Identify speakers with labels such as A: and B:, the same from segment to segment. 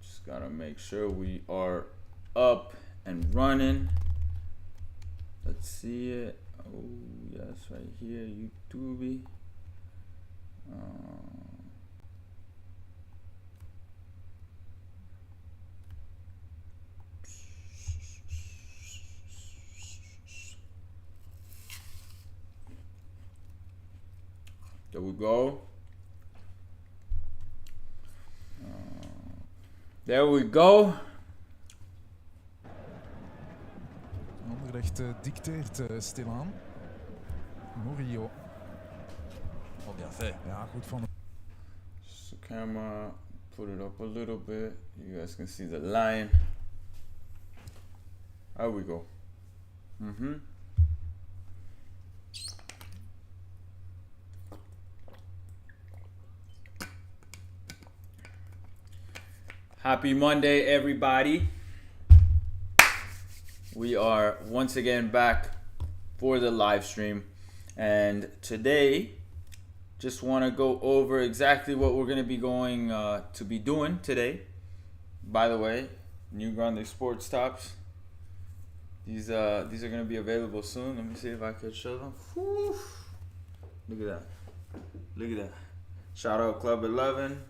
A: Just gotta make sure we are up and running. Let's see it. Oh yes, right here, YouTube. There we go. There we go.
B: Anderlecht dicteert stilaan. Murillo.
C: Oh, bien fait.
B: Ja, goed van.
A: So camera, put it up a little bit. You guys can see the line. There we go. Happy Monday, everybody. We are once again back for the live stream, and today just want to go over exactly what we're going to be going to be doing today. By the way, new Grande Sports tops. These are going to be available soon. Let me see if I could show them. Whew. Look at that. Look at that. Shout out Club 11.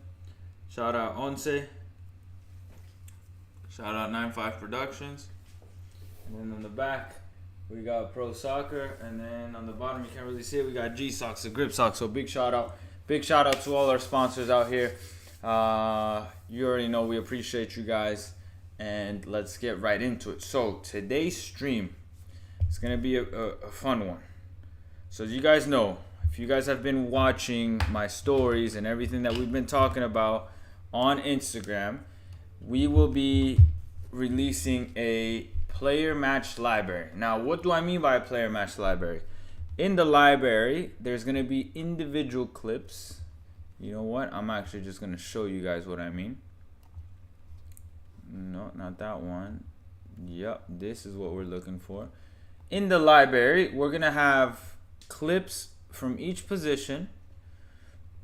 A: Shout out Once. Shout out 9-5 Productions. And then on the back, we got Pro Soccer. And then on the bottom, you can't really see it, we got G-Socks, the grip socks. So big shout out. Big shout out to all our sponsors out here. You already know we appreciate you guys. And let's get right into it. So today's stream is going to be a fun one. So as you guys know, if you guys have been watching my stories and everything that we've been talking about on Instagram, we will be releasing a player match library. Now, what do I mean by a player match library? In the library, there's going to be individual clips. You know what? I'm actually just going to show you guys what I mean. No, not that one. Yep, this is what we're looking for. In the library, we're going to have clips from each position.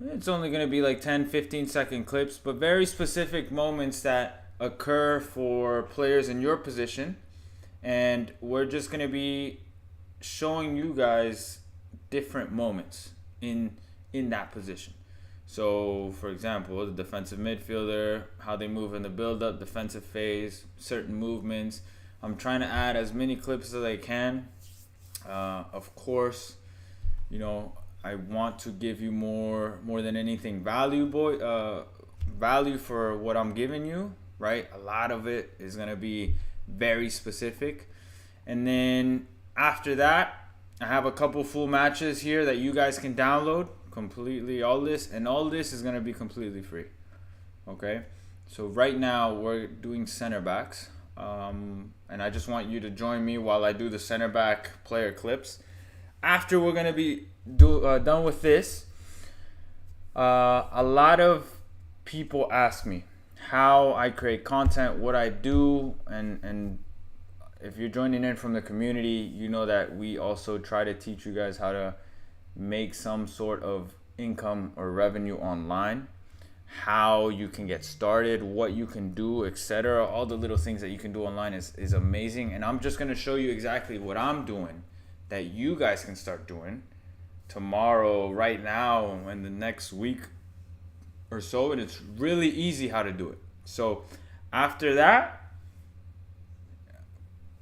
A: It's only going to be like 10-15 second clips, but very specific moments that occur for players in your position. And we're just going to be showing you guys different moments in that position. So, for example, the defensive midfielder, how they move in the build-up, defensive phase, certain movements. I'm trying to add as many clips as I can. Of course, you know, I want to give you more than anything value for what I'm giving you, right? A lot of it is going to be very specific. And then after that, I have a couple full matches here that you guys can download completely. All this is going to be completely free. Okay? So right now we're doing center backs. And I just want you to join me while I do the center back player clips. After we're going to be done with this, a lot of people ask me how I create content, what I do, and if you're joining in from the community, you know that we also try to teach you guys how to make some sort of income or revenue online, how you can get started, what you can do, etc. All the little things that you can do online is amazing, and I'm just going to show you exactly what I'm doing that you guys can start doing tomorrow, right now, in the next week or so, and it's really easy how to do it. So after that,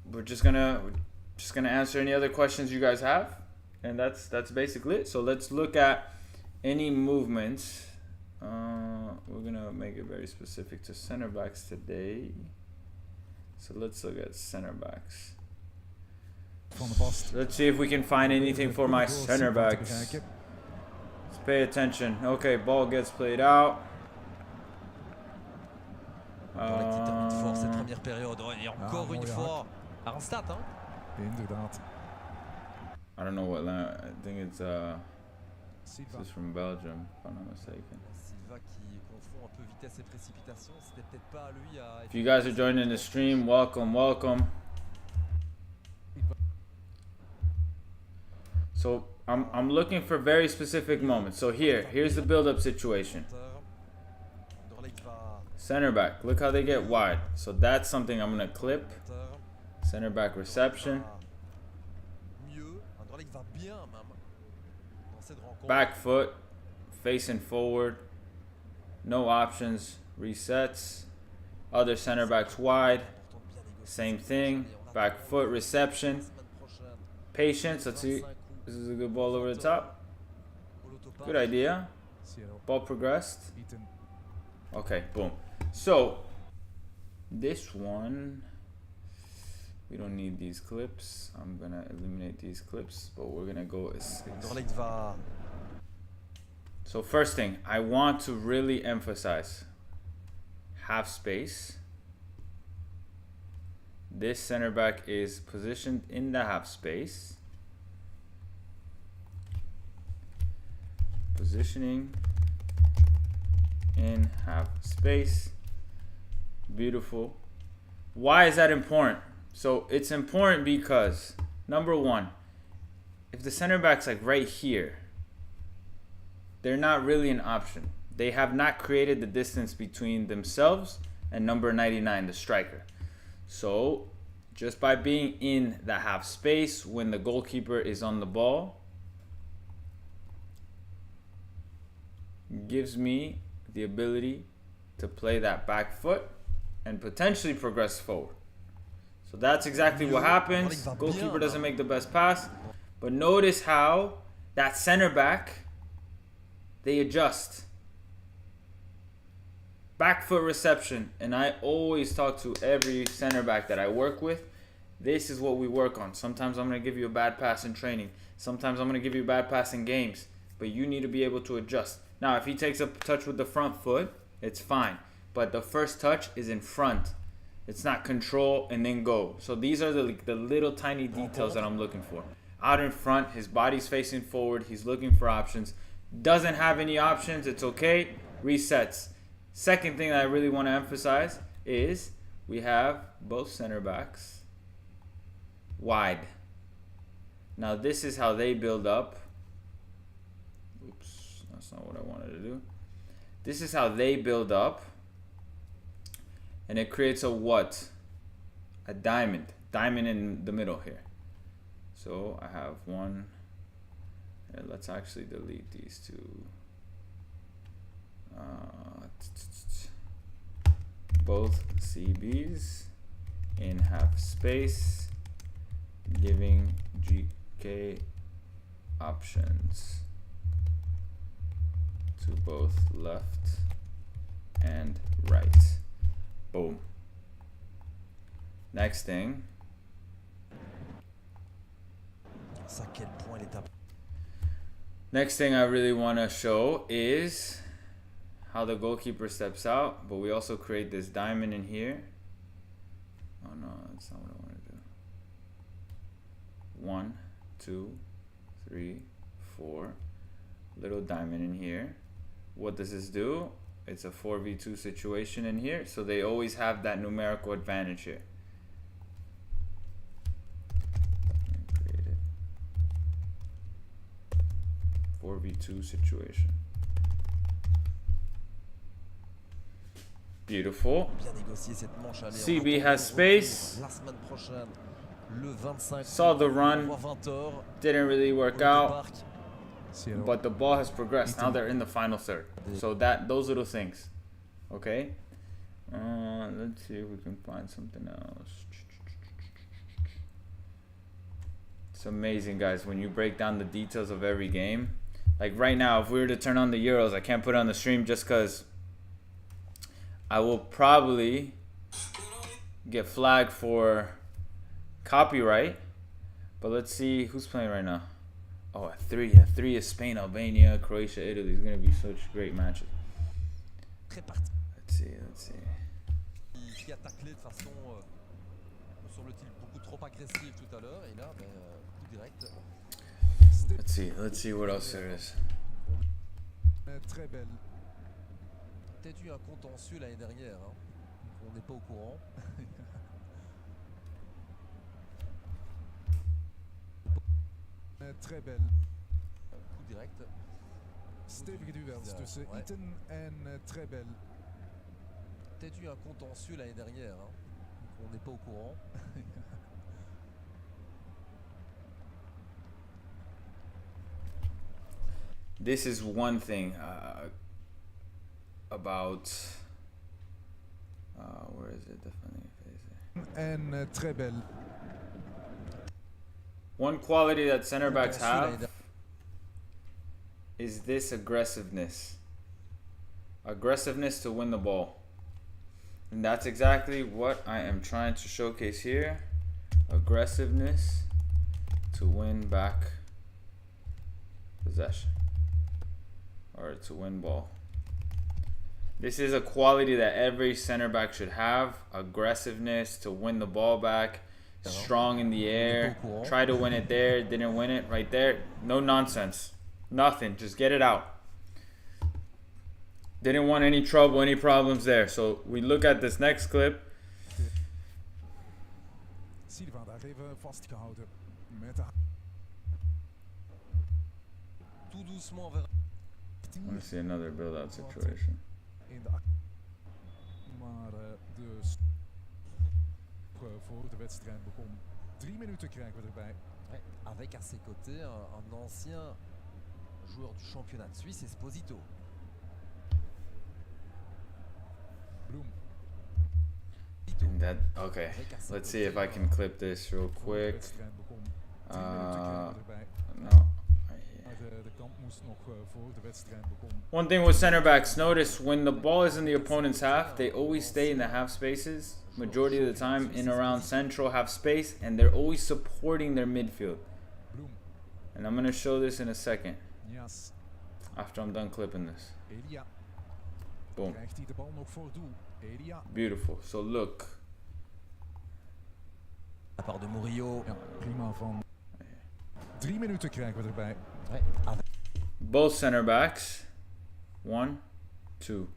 A: we're just gonna answer any other questions you guys have, and that's basically it. So let's look at any movements. We're gonna make it very specific to center backs today. So let's look at center backs. Let's see if we can find anything for my center backs. Let's pay attention. Okay, ball gets played out.
C: Anderlecht termine fort cette première période. Et encore une fois, à Randstad, hein?
B: Inderdaad.
A: I don't know what land. I think it's this is from Belgium, if I'm not mistaken.
C: Silva qui confond un peu vitesse et précipitation. C'était peut-être pas à lui à.
A: If you guys are joining the stream, welcome. So I'm looking for very specific moments. So here's the build-up situation.
C: Anderlecht va
A: Center back. Look how they get wide. So that's something I'm gonna clip. Center back reception.
C: mieux. Anderlecht va bien même dans cette rencontre.
A: Back foot. Facing forward. No options. Resets. Other center backs wide. Same thing. Back foot reception. Patience. Let's see. This is a good ball over the top. Good idea.
B: Cielo.
A: Ball progressed.
B: Eaton.
A: Okay, boom. So this one, we don't need these clips. I'm gonna eliminate these clips, but we're gonna go as 6.
C: Anderlecht va
A: So first thing, I want to really emphasize half space. This center back is positioned in the half space. Positioning in half space. Beautiful. Why is that important? So it's important because number one, if the center back's like right here, they're not really an option. They have not created the distance between themselves and number 99, the striker. So just by being in the half space when the goalkeeper is on the ball gives me the ability to play that back foot and potentially progress forward. So that's exactly what happens. Goalkeeper doesn't make the best pass, but notice how that center back, they adjust. Back foot reception, and I always talk to every center back that I work with. This is what we work on. Sometimes I'm going to give you a bad pass in training. Sometimes I'm going to give you a bad pass in games, but you need to be able to adjust. Now, if he takes a touch with the front foot, it's fine, but the first touch is in front. It's not control and then go. So these are the little tiny details that I'm looking for. Out in front, his body's facing forward. He's looking for options. Doesn't have any options. It's okay. Resets. Second thing that I really want to emphasize is we have both center backs wide. Now this is how they build up. Oops, that's not what I wanted to do. This is how they build up. And it creates a what? A diamond. Diamond in the middle here. So I have one. Let's actually delete these two. Both CBs in half space, giving GK options to both left and right. Boom. Next thing.
C: à quel point l'étape.
A: Next thing I really want to show is how the goalkeeper steps out, but we also create this diamond in here. Oh no, that's not what I want to do. 1, 2, 3, 4. Little diamond in here. What does this do? It's a 4v2 situation in here, so they always have that numerical advantage here. Create it. 4v2 situation. Beautiful.
C: Bien négocié cette manche. Allez,
A: CB has space.
C: La semaine prochaine, le 25.
A: Saw the run.
C: 20h.
A: Didn't really work out.
B: Cielo.
A: But the ball has progressed. Now they're in the final third. So those little things. Okay. Let's see if we can find something else. It's amazing, guys, when you break down the details of every game. Like right now, if we were to turn on the Euros, I can't put it on the stream just because I will probably get flagged for copyright. But let's see who's playing right now. Oh, at 3. At 3 is Spain, Albania, Croatia, Italy. It's going to be such great matches. Let's see.
C: Qui a taclé de façon, me semble-t-il, beaucoup trop agressive tout à l'heure. Et là, coup direct.
A: Let's see what else there is.
B: Très belle.
C: Peut-être eu un contentieux l'année dernière. Hein. On n'est pas au courant.
B: Très belle.
C: Coup direct.
B: Stevige duels tussen
C: Ouais.
B: Iten en Très belle.
C: Peut-être eu un contentieux l'année dernière. Hein. On n'est pas au courant.
A: This is one thing about where is it? Definitely.
B: En Très belle.
A: One quality that center backs
C: Contentieux l'année
A: have
C: dernière.
A: is this aggressiveness. Aggressiveness to win the ball. And that's exactly what I am trying to showcase here. Aggressiveness to win back possession. Or to win ball. This is a quality that every center back should have. Aggressiveness to win the ball back. Strong in the air. Try to win it there. Didn't win it right there. No nonsense. Nothing. Just get it out. Didn't want any trouble, any problems there. So we look at this next clip.
B: Silva daar even vastgehouden. Met de
C: Tout doucement vers.
A: I want to see another build-out situation.
B: in de maar de voor de wedstrijd begon. 3 minuten krijgen we erbij.
C: Ouais, avec à ses côtés un ancien joueur du championnat de Suisse, Esposito.
B: Bloem.
A: And that okay. Let's see if I can clip this real
B: Voor de
A: quick.
B: wedstrijd begon. 3 minuten krijgen we erbij.
A: No. Right here.
B: Maar de kamp moest nog voor de wedstrijd begon.
A: One thing with center backs, notice when the ball is in the opponent's half, they always stay in the half spaces. Majority of the time in around central half space, and they're always supporting their midfield.
B: Bloem.
A: And I'm gonna show this in a second
B: Nias.
A: after I'm done clipping this.
B: Elia.
A: Boom.
B: Krijgt hij de bal nog voor doel. Elia.
A: Beautiful. So look.
C: À part de Murillo.
B: Ja, prima van. 3 minuten krijgen we erbij.
C: Ouais, avec
A: Both center backs. 1, 2.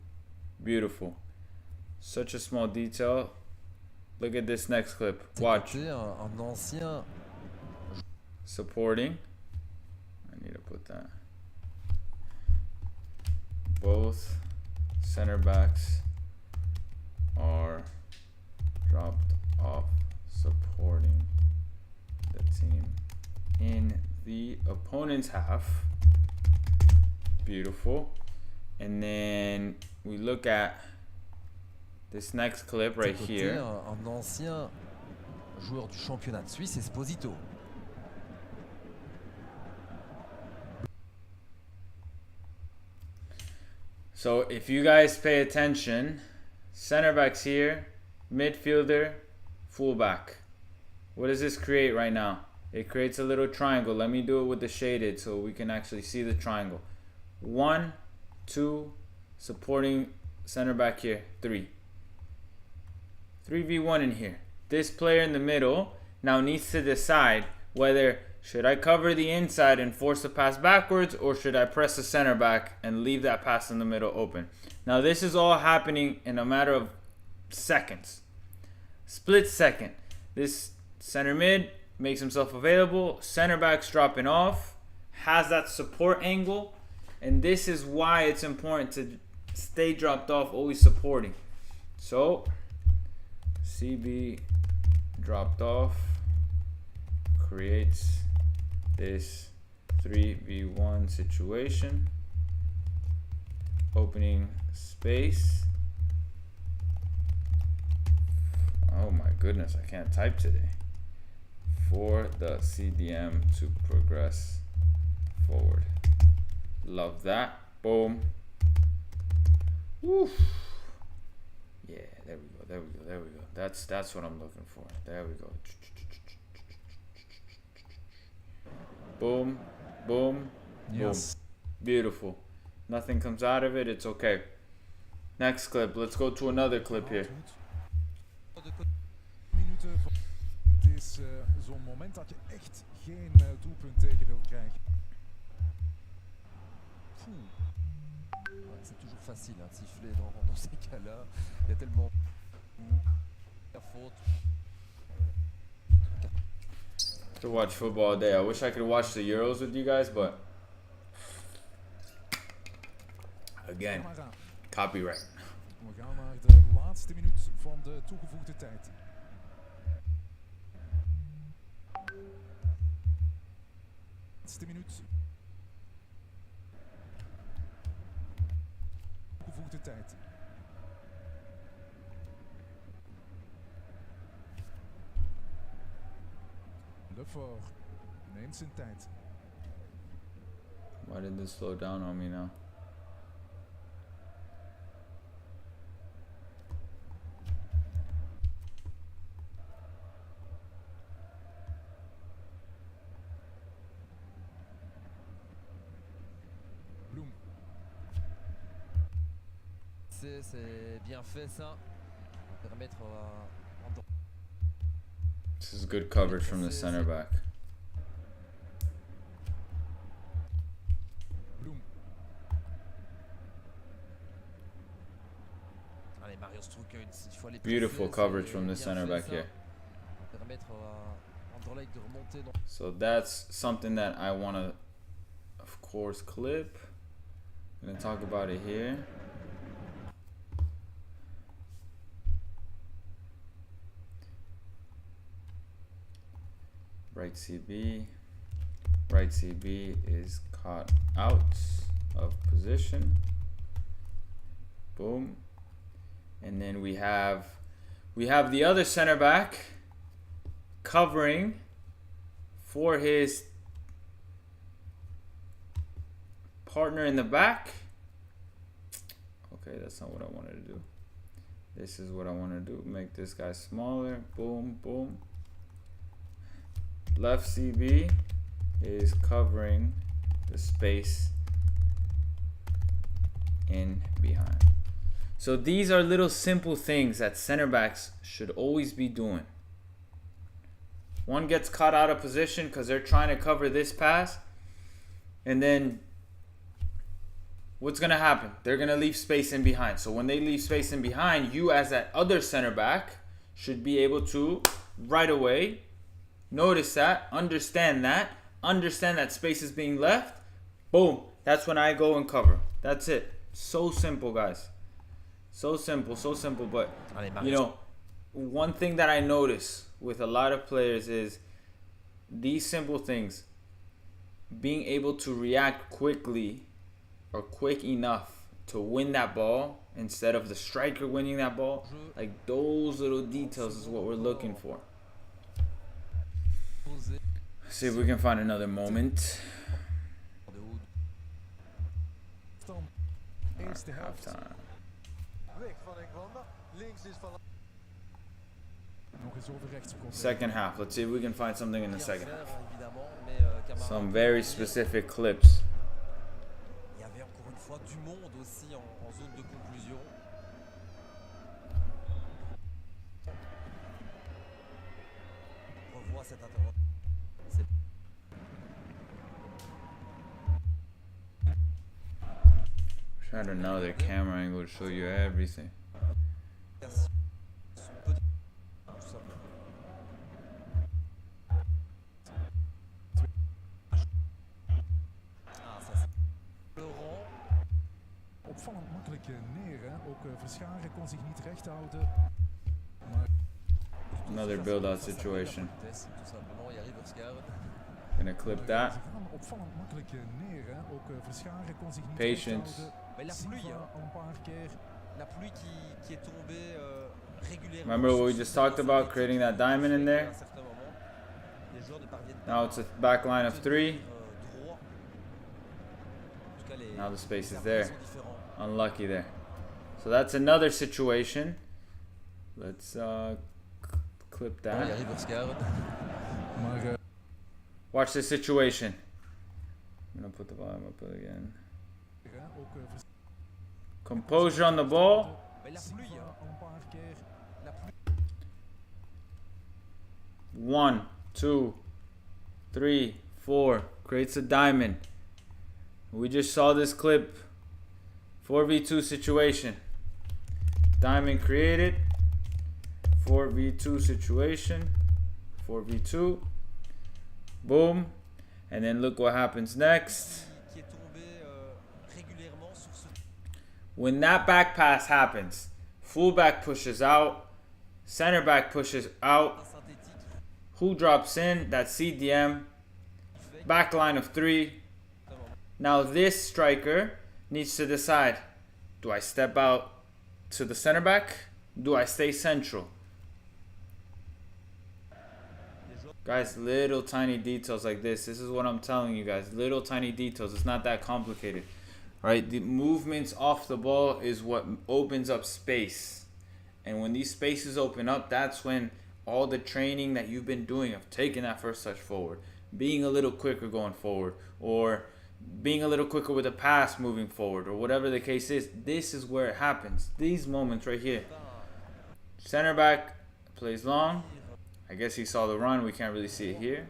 A: Beautiful. Such a small detail. Look at this next clip.
C: ses
A: Watch.
C: côtés un ancien
A: Supporting. I need to put that. Both center backs are dropped off supporting the team in the opponent's half. Beautiful. And then we look at this next clip right
C: ses côtés,
A: here.
C: un ancien joueur du championnat de Suisse, Esposito.
A: So if you guys pay attention, center backs here, midfielder, fullback. What does this create right now? It creates a little triangle. Let me do it with the shaded so we can actually see the triangle. 1, 2, supporting center back here, 3. 3v1 in here. This player in the middle now needs to decide whether should I cover the inside and force the pass backwards, or should I press the center back and leave that pass in the middle open. Now this is all happening in a matter of seconds. Split second. This center mid makes himself available. Center back's dropping off. Has that support angle. And this is why it's important to stay dropped off, always supporting. So, CB dropped off creates this 3v1 situation. Opening space. Oh my goodness, I can't type today. For the CDM to progress forward. Love that. Boom. Woo. Yeah, there we go. There we go. There we go. That's what I'm looking for. There we go. Boom. Boom.
B: Yes.
A: Beautiful. Nothing comes out of it. It's okay. Next clip. Let's go to another clip here.
C: de côté.
B: Minuten van. Het is zo'n moment dat je echt geen doelpunt tegen wilt krijgen.
C: Ouais, c'est toujours facile hein, de siffler dans ces cas-là. Il y a tellement la faute.
A: To watch football all day. I wish I could watch the Euros with you guys, but again,
B: Camara.
A: copyright.
B: We gaan naar de laatste minuut van de toegevoegde tijd. Laatste minuut. Toegevoegde tijd. Lefort neemt zijn tijd.
A: Why did this slow down on me now?
B: Bloem.
C: C'est bien fait ça. Permettre à
A: This is good coverage from the center back.
B: Bloem.
C: Allez, Marius Strucken, il faut aller
A: Beautiful
C: presser,
A: coverage
C: c'est
A: from the
C: bien
A: center
C: fait,
A: back
C: ça.
A: here.
C: Permettre à Anderlecht de remonter dans
A: So that's something that I want to, of course, clip. I'm going to talk about it here. Right CB. Right CB is caught out of position. Boom. And then we have the other center back covering for his partner in the back. Okay, that's not what I wanted to do. This is what I want to do. Make this guy smaller. Boom, boom. Left CB is covering the space in behind. So these are little simple things that center backs should always be doing. One gets caught out of position because they're trying to cover this pass, and then what's going to happen? They're going to leave space in behind. So when they leave space in behind, you as that other center back should be able to right away notice that, understand that space is being left. Boom. That's when I go and cover. That's it. So simple, guys. So simple, but
C: Allez, Marius.
A: you know, one thing that I notice with a lot of players is these simple things, being able to react quickly or quick enough to win that ball instead of the striker winning that ball. Like those little details is what we're looking for.
C: poser
A: See if we can find another moment.
C: de haut.
B: Stand. Eerste helft.
A: Halftime.
D: Weg van Engwander. Links is van
B: Nog eens over rechts gekomen.
A: Second half. Let's see if we can find something in the
C: Bien
A: second
C: faire,
A: half.
C: évidemment, mais Camara
A: Some
C: a
A: very
C: bien fait.
A: specific clips.
C: Il y avait encore une fois du monde aussi en zone de conclusion. On revoit cette intervention. C'est
A: Wish I had another camera angle to show you everything.
C: son petit tout simplement. Ah, ça c'est Laurent.
B: Opvallend makkelijk neer. Hè? Ook Verscharen kon zich niet recht houden. Maar
A: Another build-out situation.
C: Vitesse, tout simplement. Il arrive Verscharen.
A: Gonna clip
B: ze
A: that.
B: gaan opvallend makkelijk neer. Hè? Ook Verscharen kon zich niet
A: Patience.
B: recht houden.
C: Mais la pluie,
B: Silva
C: hein.
B: al een paar keer.
C: La pluie qui est tombée régulièrement.
A: Remember what we just talked about, creating that diamond in there?
C: À un certain moment, les joueurs ne parviennent pas
A: Now it's a back line of
C: à
A: three.
C: tenir, droit. En tout cas, les-
A: Now the space
C: les
A: is there.
C: arbitres sont différents.
A: Unlucky there. So that's another situation. Let's clip
C: Il
A: that.
C: arrive Verscharen.
B: Maar
A: Watch this situation. I'm gonna put the volume up again.
B: hè? Ook
A: Composure on the ball.
C: Mais la pluie,
B: Silva
C: hein.
B: al een paar keer.
C: La pluie.
A: 1, 2, 3, 4. Creates a diamond. We just saw this clip. 4v2 situation. Diamond created. 4v2 situation. 4v2. Boom. And then look what happens next.
C: Qui est tombé régulièrement sur ce
A: When that back pass happens, fullback pushes out, center back pushes out.
C: synthétique.
A: Who drops in? That's CDM. Back line of 3. Now this striker needs to decide, do I step out to the center back? Do I stay central? Guys, little tiny details like this. This is what I'm telling you guys. Little tiny details. It's not that complicated. Right? The movements off the ball is what opens up space. And when these spaces open up, that's when all the training that you've been doing of taking that first touch forward, being a little quicker going forward, or being a little quicker with a pass moving forward, or whatever the case is, this is where it happens. These moments right here. Center back plays long. I guess he saw the run. We can't really see it here.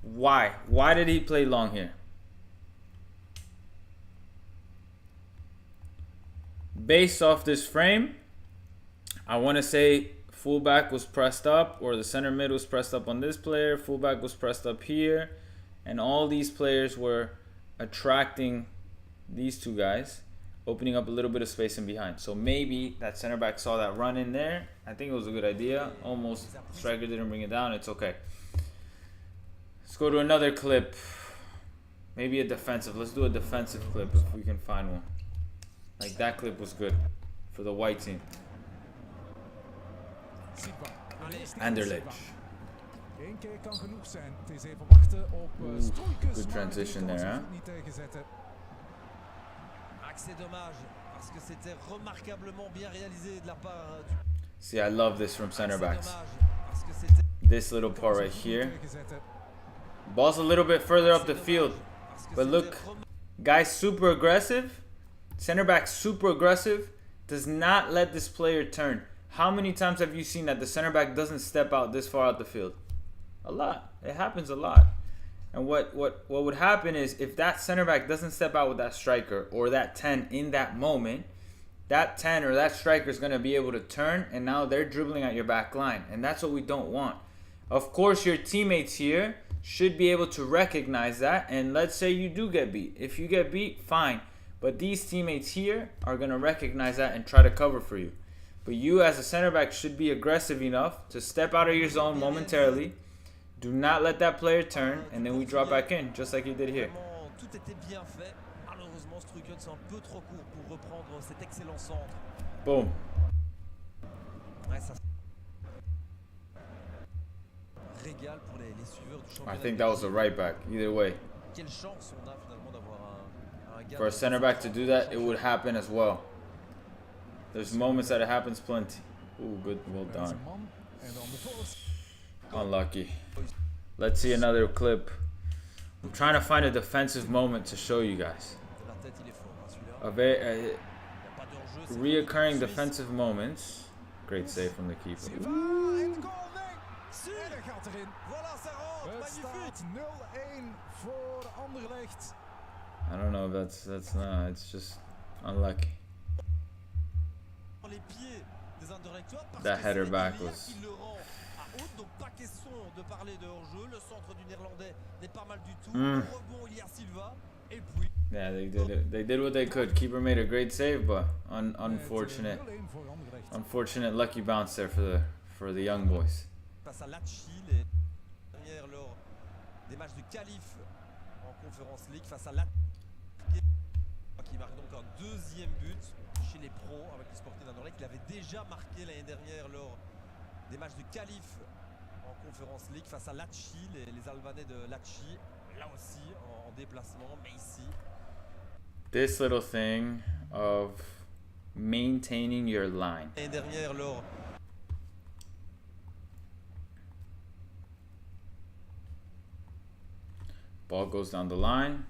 A: Why? Why did he play long here? Based off this frame, I want to say fullback was pressed up, or the center mid was pressed up on this player. Fullback was pressed up here. And all these players were attracting these two guys, opening up a little bit of space in behind. So maybe that center back saw that run in there. I think it was a good idea. Almost striker didn't bring it down. It's okay. Let's go to another clip. Maybe a defensive. Let's do a defensive clip if we can find one. Like that clip was good for the white team. Anderlecht.
B: Eén keer kan genoeg zijn. Het is even wachten op Stoikes.
A: Good transition there, huh?
B: Niet tegenzetten.
C: Ah, que c'est dommage parce que c'était remarquablement bien réalisé de la part du.
A: See, I love this from center
C: C'est
A: backs.
C: dommage parce que c'était.
A: This little part right here. Ball's a little bit further up the field.
C: Parce que
A: But
C: c'était
A: look, guys super aggressive. Center back super aggressive. Does not let this player turn. How many times have you seen that the center back doesn't step out this far out the field? A lot. It happens a lot. And what would happen is if that center back doesn't step out with that striker or that 10 in that moment, that 10 or that striker is going to be able to turn, and now they're dribbling at your back line. And that's what we don't want. Of course, your teammates here should be able to recognize that. And let's say you do get beat. If you get beat, fine. But these teammates here are going to recognize that and try to cover for you. But you as a center back should be aggressive enough to step out of your zone momentarily. Do not let that player turn, and then we drop back in, just like you did here.
C: Vraiment, tout était bien fait. Malheureusement, Struikens c'est un peu trop court pour reprendre cet excellent centre.
A: Boom.
C: Ouais, ça régale pour les suiveurs du championnat.
A: I think that was a right back. Either way.
C: Quelle chance on a finalement d'avoir un gars
A: For a center back to do that, it would happen as well. There's moments that it happens plenty. Ooh, good. Well
B: Er is
A: done.
B: een man en dan de voorst.
A: Unlucky. Let's see another clip. I'm trying to find a defensive moment to show you guys.
C: de la tête, il est fort, hein, celui-là.
A: A very
C: Il n'y a pas d'enjeu, c'est
A: reoccurring
C: Suisse.
A: defensive moments. Great save from the keeper.
B: Silva en de goal, nee.
C: Si.
B: En hij gaat erin.
C: Voilà, ça rentre,
B: Het
C: magnifique.
B: staat 0-1 voor Anderlecht.
A: I don't know if that's not. It's just unlucky.
C: Les pieds des Anderlechtois parce
A: That
C: que
A: header
C: c'est
A: back
C: Elia
A: was-
C: qui le rend à haute, donc pas question de parler de hors-jeu. Le centre du Néerlandais n'est pas mal du tout.
A: Mm.
C: Au rebond, il y a Silva. Et puis,
A: Yeah, they did it. They did what they could. Keeper made a great save, but unfortunate.
B: 0-1 voor Anderlecht.
A: Unfortunate lucky bounce there for the young boys.
C: face à Lachi, les dernières lors des matchs de qualif en Conference League face à Lachi, qui marque donc un deuxième but chez les pros avec le Sporting d'Anderlecht. Il avait déjà marqué l'année dernière lors des matchs de qualif en Conference League face à Lachi, les Albanais de Lachi, là aussi en déplacement, mais ici.
A: This little thing of maintaining your line.
C: L'année dernière lors
A: Ball goes down the line.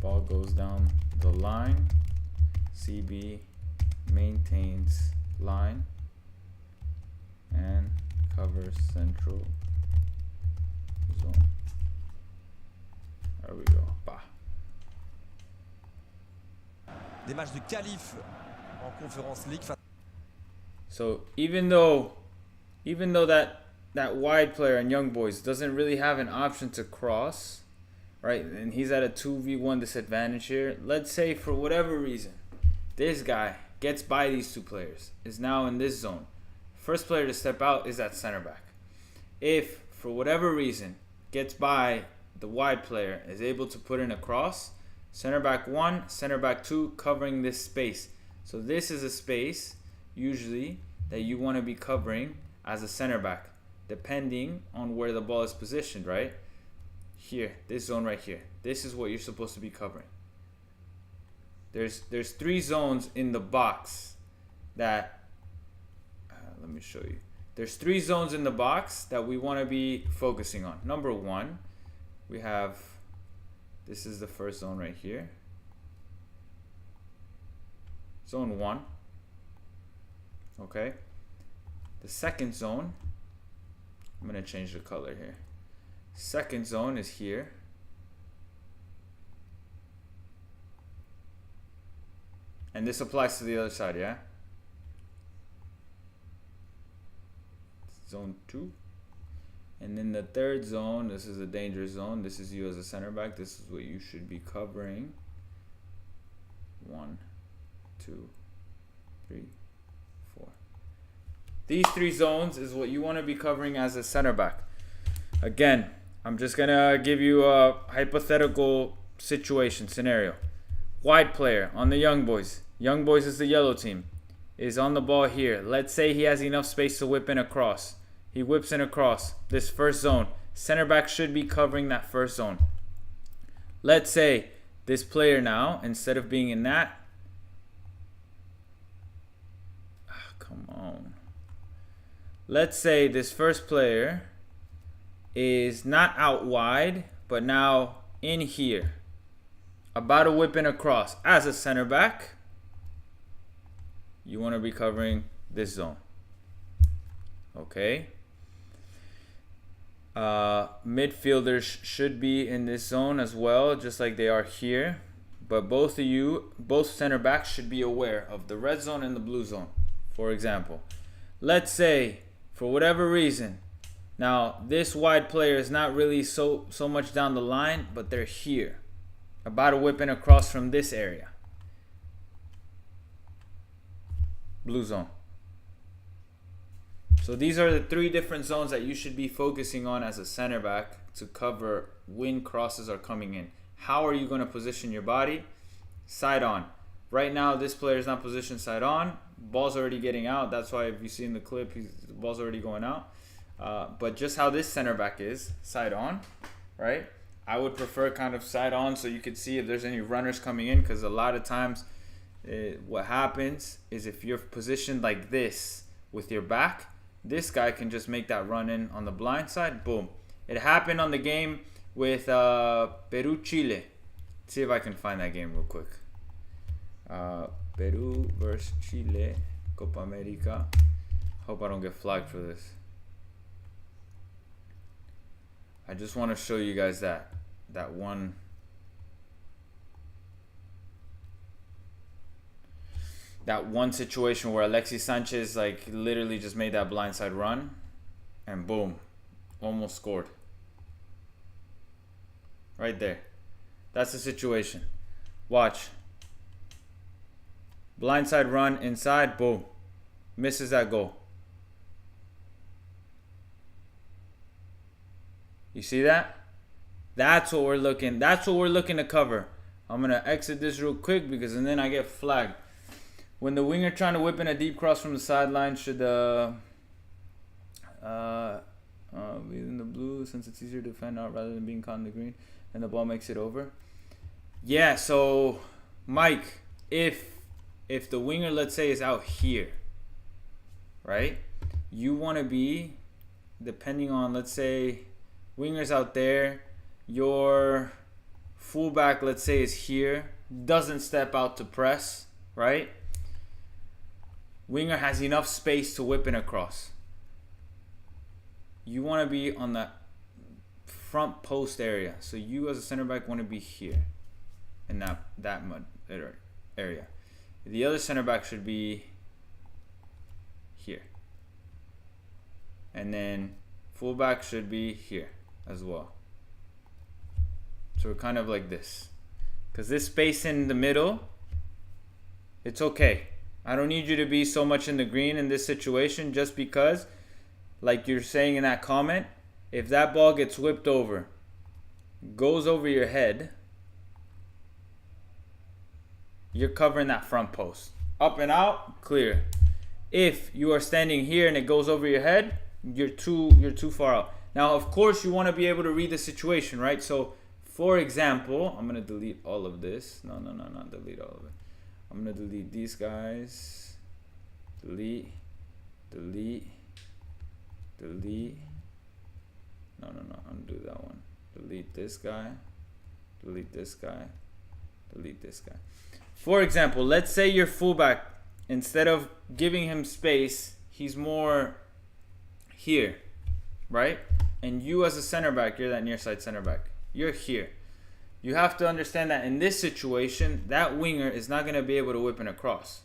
A: Ball goes down the line. CB maintains line and covers central zone. There we go. Bah.
C: des matchs de qualif en Conference League face
A: So even though that wide player in Young Boys doesn't really have an option to cross, right? And he's at a 2v1 disadvantage here. Let's say for whatever reason, this guy gets by these two players, is now in this zone. First player to step out is that center back. If for whatever reason gets by the wide player, is able to put in a cross, center back 1, center back 2 covering this space. So this is a space usually that you want to be covering as a center back, depending on where the ball is positioned, right? Here, this zone right here. This is what you're supposed to be covering. There's 3 zones in the box that, let me show you. There's 3 zones in the box that we want to be focusing on. Number 1, we have, this is the first zone right here. Zone 1. Okay. The second zone, I'm going to change the color here. Second zone is here. And this applies to the other side, yeah? Zone 2. And then the third zone, this is a dangerous zone. This is you as a center back. This is what you should be covering. 1, 2, 3, 4. These 3 zones is what you want to be covering as a center back. Again, I'm just going to give you a hypothetical situation, scenario. Wide player on the Young Boys. Young Boys is the yellow team. Is on the ball here. Let's say he has enough space to whip in a cross. He whips in a cross. This first zone. Center back should be covering that first zone. Let's say this player now, instead of being in that, come on. Let's say this first player is not out wide, but now in here, about to whip in a cross. As a center back, you want to be covering this zone. Okay. Midfielders should be in this zone as well, just like they are here. But both center backs should be aware of the red zone and the blue zone. For example, let's say for whatever reason, now this wide player is not really so much down the line, but they're here, about to whip in across from this area. Blue zone. So these are the 3 different zones that you should be focusing on as a center back to cover when crosses are coming in. How are you going to position your body? Side on. Right now, this player is not positioned side on. Ball's already getting out. That's why if you see in the clip, the ball's already going out. But just how this center back is, side on, right? I would prefer kind of side on so you could see if there's any runners coming in, because a lot of times what happens is if you're positioned like this with your back, this guy can just make that run in on the blind side. Boom. It happened on the game with Peru-Chile. Let's see if I can find that game real quick. Peru versus Chile, Copa America. Hope I don't get flagged for this. I just want to show you guys that one. That one situation where Alexis Sanchez like literally just made that blindside run and boom, almost scored. Right there. That's the situation. Watch. Blindside run inside, boom. Misses that goal. You see that? That's what we're looking to cover. I'm going to exit this real quick because and then I get flagged. When the winger trying to whip in a deep cross from the sideline should be in the blue since it's easier to defend out rather than being caught in the green and the ball makes it over. Yeah, so Mike, if the winger, let's say, is out here, right? You want to be, depending on, let's say, winger's out there, your fullback, let's say, is here, doesn't step out to press, right? Winger has enough space to whip in across. You want to be on the front post area. So you as a center back want to be here in that area. The other center back should be here. And then Fullback should be here as well. So we're kind of like this. Because this space in the middle, it's okay. I don't need you to be so much in the green in this situation, just because, like you're saying in that comment, if that ball gets whipped over, goes over your head, you're covering that front post. Up and out, clear. If you are standing here and it goes over your head, you're too far out. Now, of course, you want to be able to read the situation, right? So, for example, I'm going to delete all of this. No, not delete all of it. I'm going to delete these guys. Delete. No, undo that one. Delete this guy. Delete this guy. Delete this guy. For example, let's say your fullback, instead of giving him space, he's more here, right? And you as a center back, you're that near side center back. You're here. You have to understand that in this situation, that winger is not going to be able to whip it across.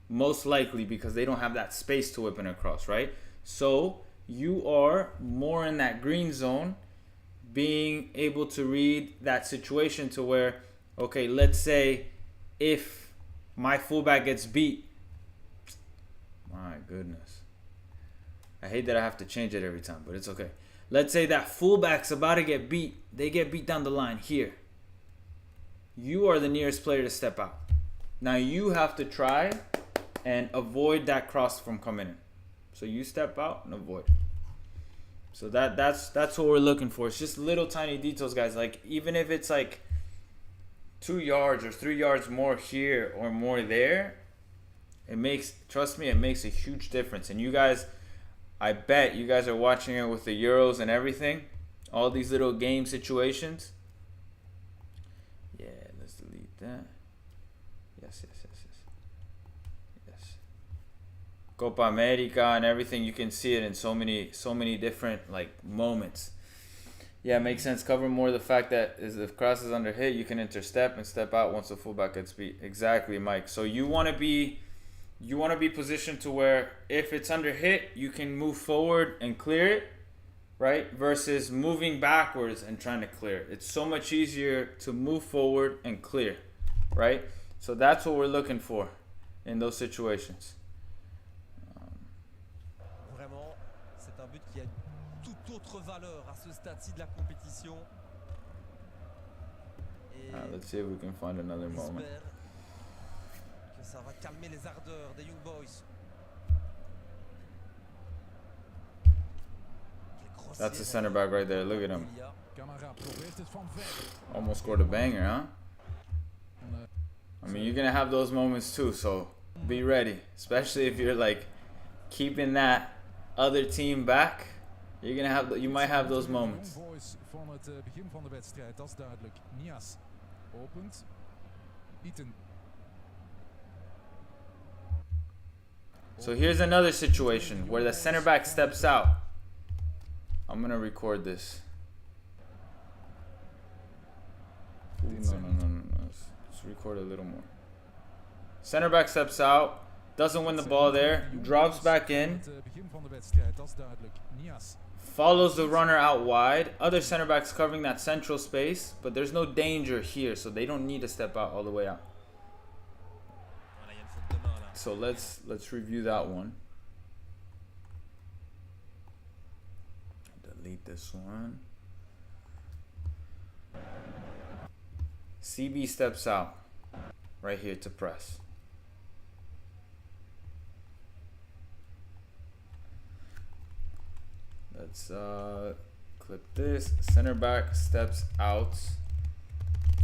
A: Most likely because they don't have that space to whip it across, right? So you are more in that green zone, being able to read that situation to where, okay, let's say if my fullback gets beat, my goodness, I hate that I have to change it every time, but it's okay. Let's say that fullback's about to get beat. They get beat down the line here. You are the nearest player to step out. Now you have to try and avoid that cross from coming in. So you step out and avoid. So that's what we're looking for. It's just little tiny details, guys. Like even if it's like 2 yards or 3 yards more here or more there, it makes, trust me, it makes a huge difference. And you guys, I bet you guys are watching it with the Euros and everything, all these little game situations. Yeah, let's delete that. Yes. Copa America and everything, you can see it in so many different like moments. Yeah, it makes sense. Cover more the fact that if the cross is under hit, you can interstep and step out once the fullback gets beat. Exactly, Mike. So you want to be positioned to where if it's under hit, you can move forward and clear it, right? Versus moving backwards and trying to clear it. It's so much easier to move forward and clear, right? So that's what we're looking for in those situations.
C: Vraiment, c'est un but qui a toute autre valeur à ce stade-ci de la compétition. Et
A: Let's see if we can find another moment.
C: j'espère que ça va calmer les ardeurs des Young Boys.
A: That's the center back right there. Look at him.
B: Camara probeert het van ver.
A: Almost scored a banger, huh? I mean, you're going to have those moments too, so be ready. Especially if you're like keeping that other team back. You're going to have, you might have those moments.
B: Young Boys van het begin van de wedstrijd, dat is duidelijk. Nias opent. Iten.
A: So here's another situation where the center back steps out. I'm going to record this. Ooh, no. Let's record a little more. Center back steps out, doesn't win the ball there, drops back in, follows the runner out wide. Other center backs covering that central space, but there's no danger here, so they don't need to step out all the way out. So let's review that one. Delete this one. CB steps out right here to press. Let's clip this. Center back steps out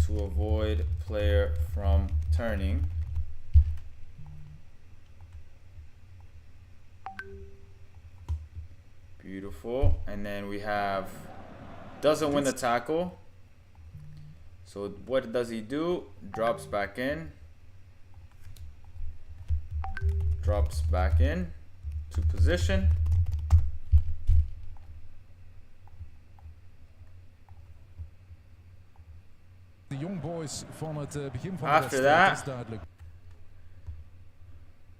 A: to avoid player from turning. Beautiful. And then we have doesn't win the tackle. So what does he do? Drops back in. Drops back in to position.
B: De Young Boys van het begin van
A: After
B: de wedstrijd,
A: that,
B: dat is duidelijk.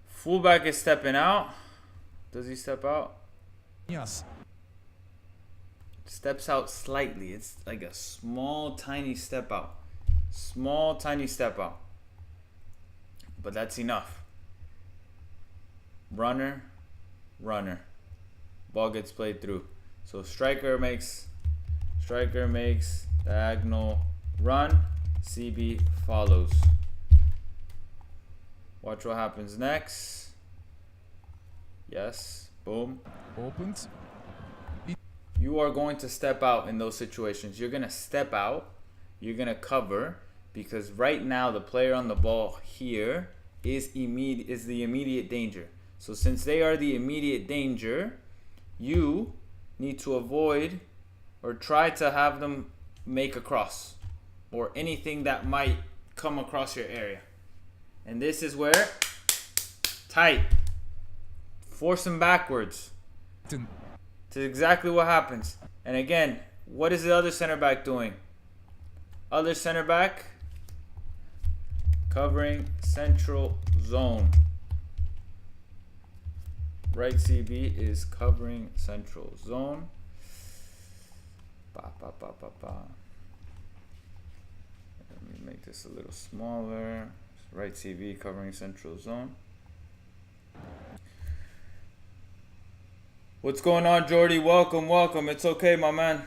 A: Fullback is stepping out. Does he step out?
B: Nias.
A: steps out slightly. It's like a small, tiny step out. Small, tiny step out. But that's enough. Runner, runner. Ball gets played through. So striker makes diagonal run. CB follows. Watch what happens next. Yes. Boom.
B: Opent.
A: You are going to step out in those situations. You're going to step out. You're going to cover. Because right now the player on the ball here is the immediate danger. So since they are the immediate danger, you need to avoid or try to have them make a cross or anything that might come across your area. And this is where tight. Force them backwards. This is exactly what happens. And again, what is the other center back doing? Other center back covering central zone. Right CB is covering central zone. Ba, ba, ba, ba, ba. Let me make this a little smaller. Right CB covering central zone. What's going on, Jordy? Welcome, welcome. It's okay, my man.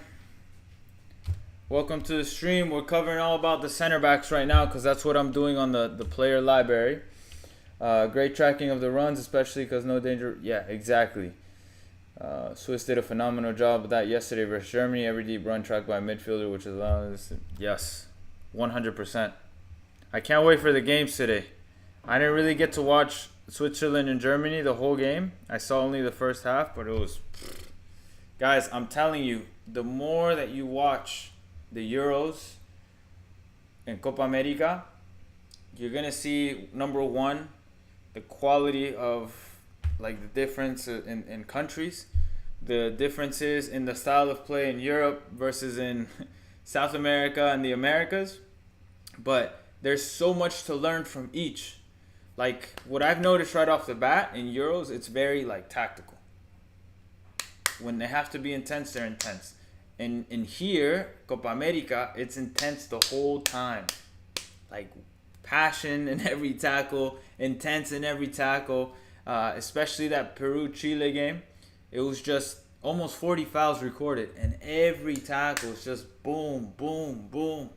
A: Welcome to the stream. We're covering all about the center backs right now because that's what I'm doing on the player library. Great tracking of the runs, especially because no danger. Yeah, exactly. Swiss did a phenomenal job of that yesterday versus Germany. Every deep run tracked by a midfielder, which allows. Yes, 100%. I can't wait for the games today. I didn't really get to watch Switzerland and Germany the whole game. I saw only the first half, but it was. Guys, I'm telling you, the more that you watch the Euros and Copa America, you're gonna see, number one, the quality of like the difference in countries, the differences in the style of play in Europe versus in South America and the Americas. But there's so much to learn from each. Like what I've noticed right off the bat in Euros, it's very like tactical. When they have to be intense, they're intense. And in here, Copa America, it's intense the whole time. Like passion in every tackle, intense in every tackle. Especially that Peru-Chile game. It was just almost 40 fouls recorded. And every tackle is just boom, boom, boom.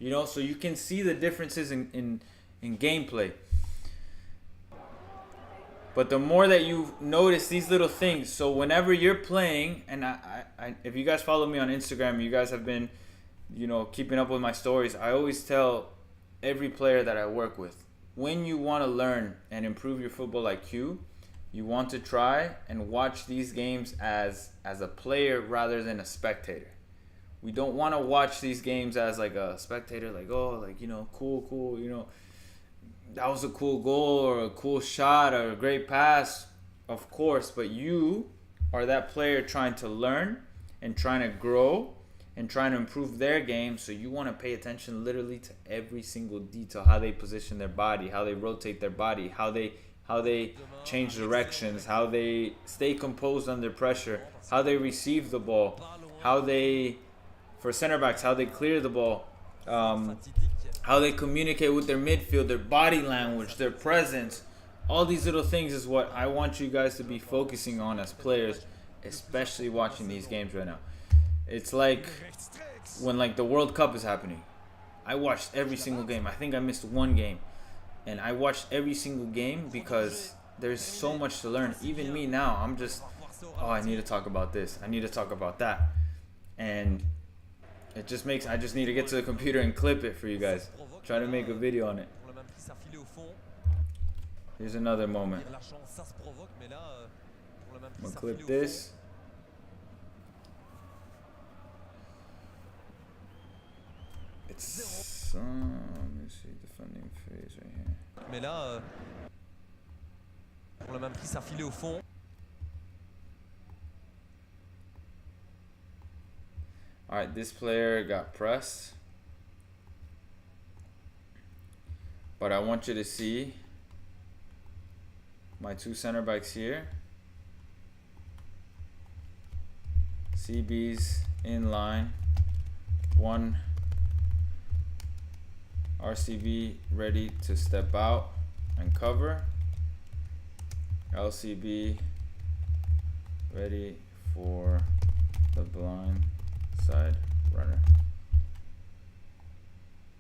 A: You know, so you can see the differences in gameplay. But the more that you notice these little things, so whenever you're playing, and I if you guys follow me on Instagram, you guys have been, you know, keeping up with my stories. I always tell every player that I work with, when you want to learn and improve your football IQ, you want to try and watch these games as a player rather than a spectator. We don't want to watch these games as like a spectator, like, oh, like, you know, cool, you know, that was a cool goal or a cool shot or a great pass, of course, but you are that player trying to learn and trying to grow and trying to improve their game. So you want to pay attention literally to every single detail, how they position their body, how they rotate their body, how they change directions, how they stay composed under pressure, how they receive the ball, how they, for center backs, how they clear the ball, how they communicate with their midfield, their body language, their presence. All these little things is what I want you guys to be focusing on as players, especially watching these games right now. It's like when like the World Cup is happening. I watched every single game. I think I missed one game. And I watched every single game because there's so much to learn. Even me now, I'm just, oh, I need to talk about this. I need to talk about that. And it just makes, I just need to get to the computer and clip it for you guys. Try to make a video on it. Here's another moment. I'm gonna clip this. It's let me see, defending phase right here.
C: Mais là, pour le même prix, ça filait au fond.
A: Alright, this player got pressed. But I want you to see my two center backs here. CB's in line. 1 RCB ready to step out and cover. LCB ready for the blind side runner.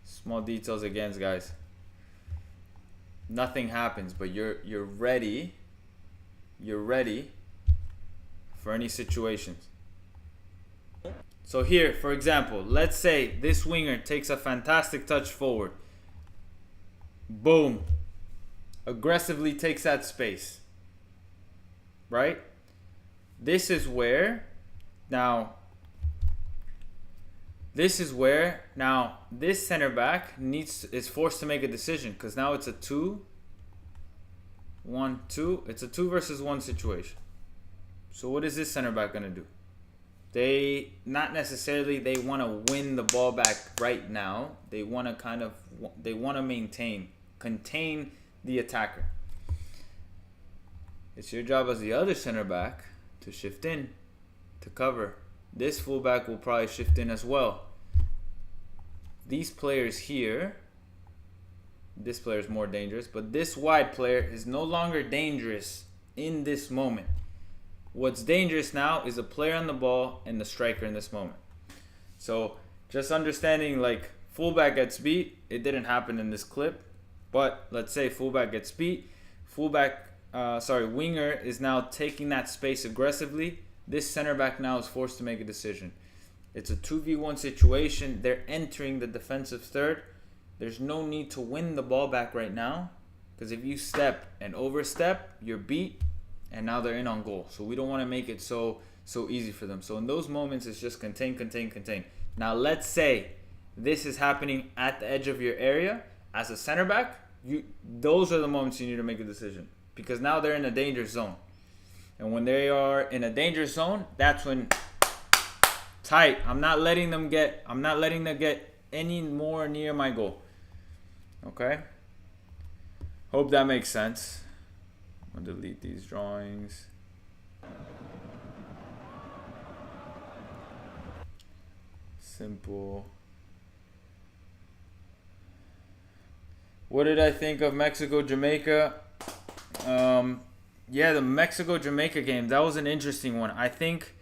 A: Small details again, guys. Nothing happens, but you're ready. You're ready for any situations. So here, for example, let's say this winger takes a fantastic touch forward. Boom. Aggressively takes that space. Right? This is where now this center back is forced to make a decision, because now it's a 2-1-2. It's a 2 versus 1 situation. So what is this center back gonna do? They not necessarily they want to win the ball back right now. They want to contain the attacker. It's your job as the other center back to shift in, to cover. This fullback will probably shift in as well. These players here, this player is more dangerous, but this wide player is no longer dangerous in this moment. What's dangerous now is a player on the ball and the striker in this moment. So just understanding, like, fullback gets beat. It didn't happen in this clip, but let's say fullback gets beat. Winger is now taking that space aggressively. This center back now is forced to make a decision. It's a 2v1 situation. They're entering the defensive third. There's no need to win the ball back right now, because if you step and overstep, you're beat. And now they're in on goal. So we don't want to make it so easy for them. So in those moments, it's just contain. Now let's say this is happening at the edge of your area. As a center back, those are the moments you need to make a decision, because now they're in a danger zone. And when they are in a danger zone, that's when tight. I'm not letting them get any more near my goal. Okay? Hope that makes sense. I'm gonna delete these drawings. Simple. What did I think of Mexico-Jamaica? Yeah, the Mexico-Jamaica game, that was an interesting one. I think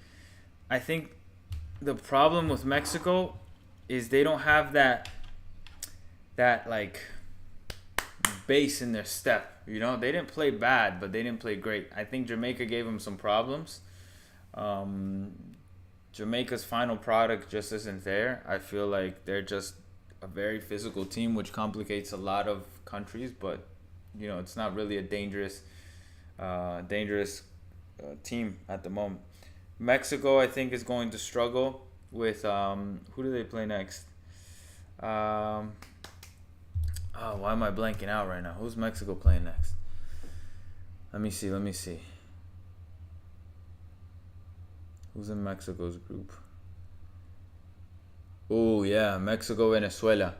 A: the problem with Mexico is they don't have that like base in their step. You know, they didn't play bad, but they didn't play great. I think Jamaica gave them some problems. Jamaica's final product just isn't there. I feel like they're just a very physical team, which complicates a lot of countries. But you know, it's not really a dangerous team at the moment. Mexico, I think, is going to struggle with who do they play next? Oh, why am I blanking out right now? Who's Mexico playing next? Let me see. Who's in Mexico's group? Oh, yeah, Mexico, Venezuela.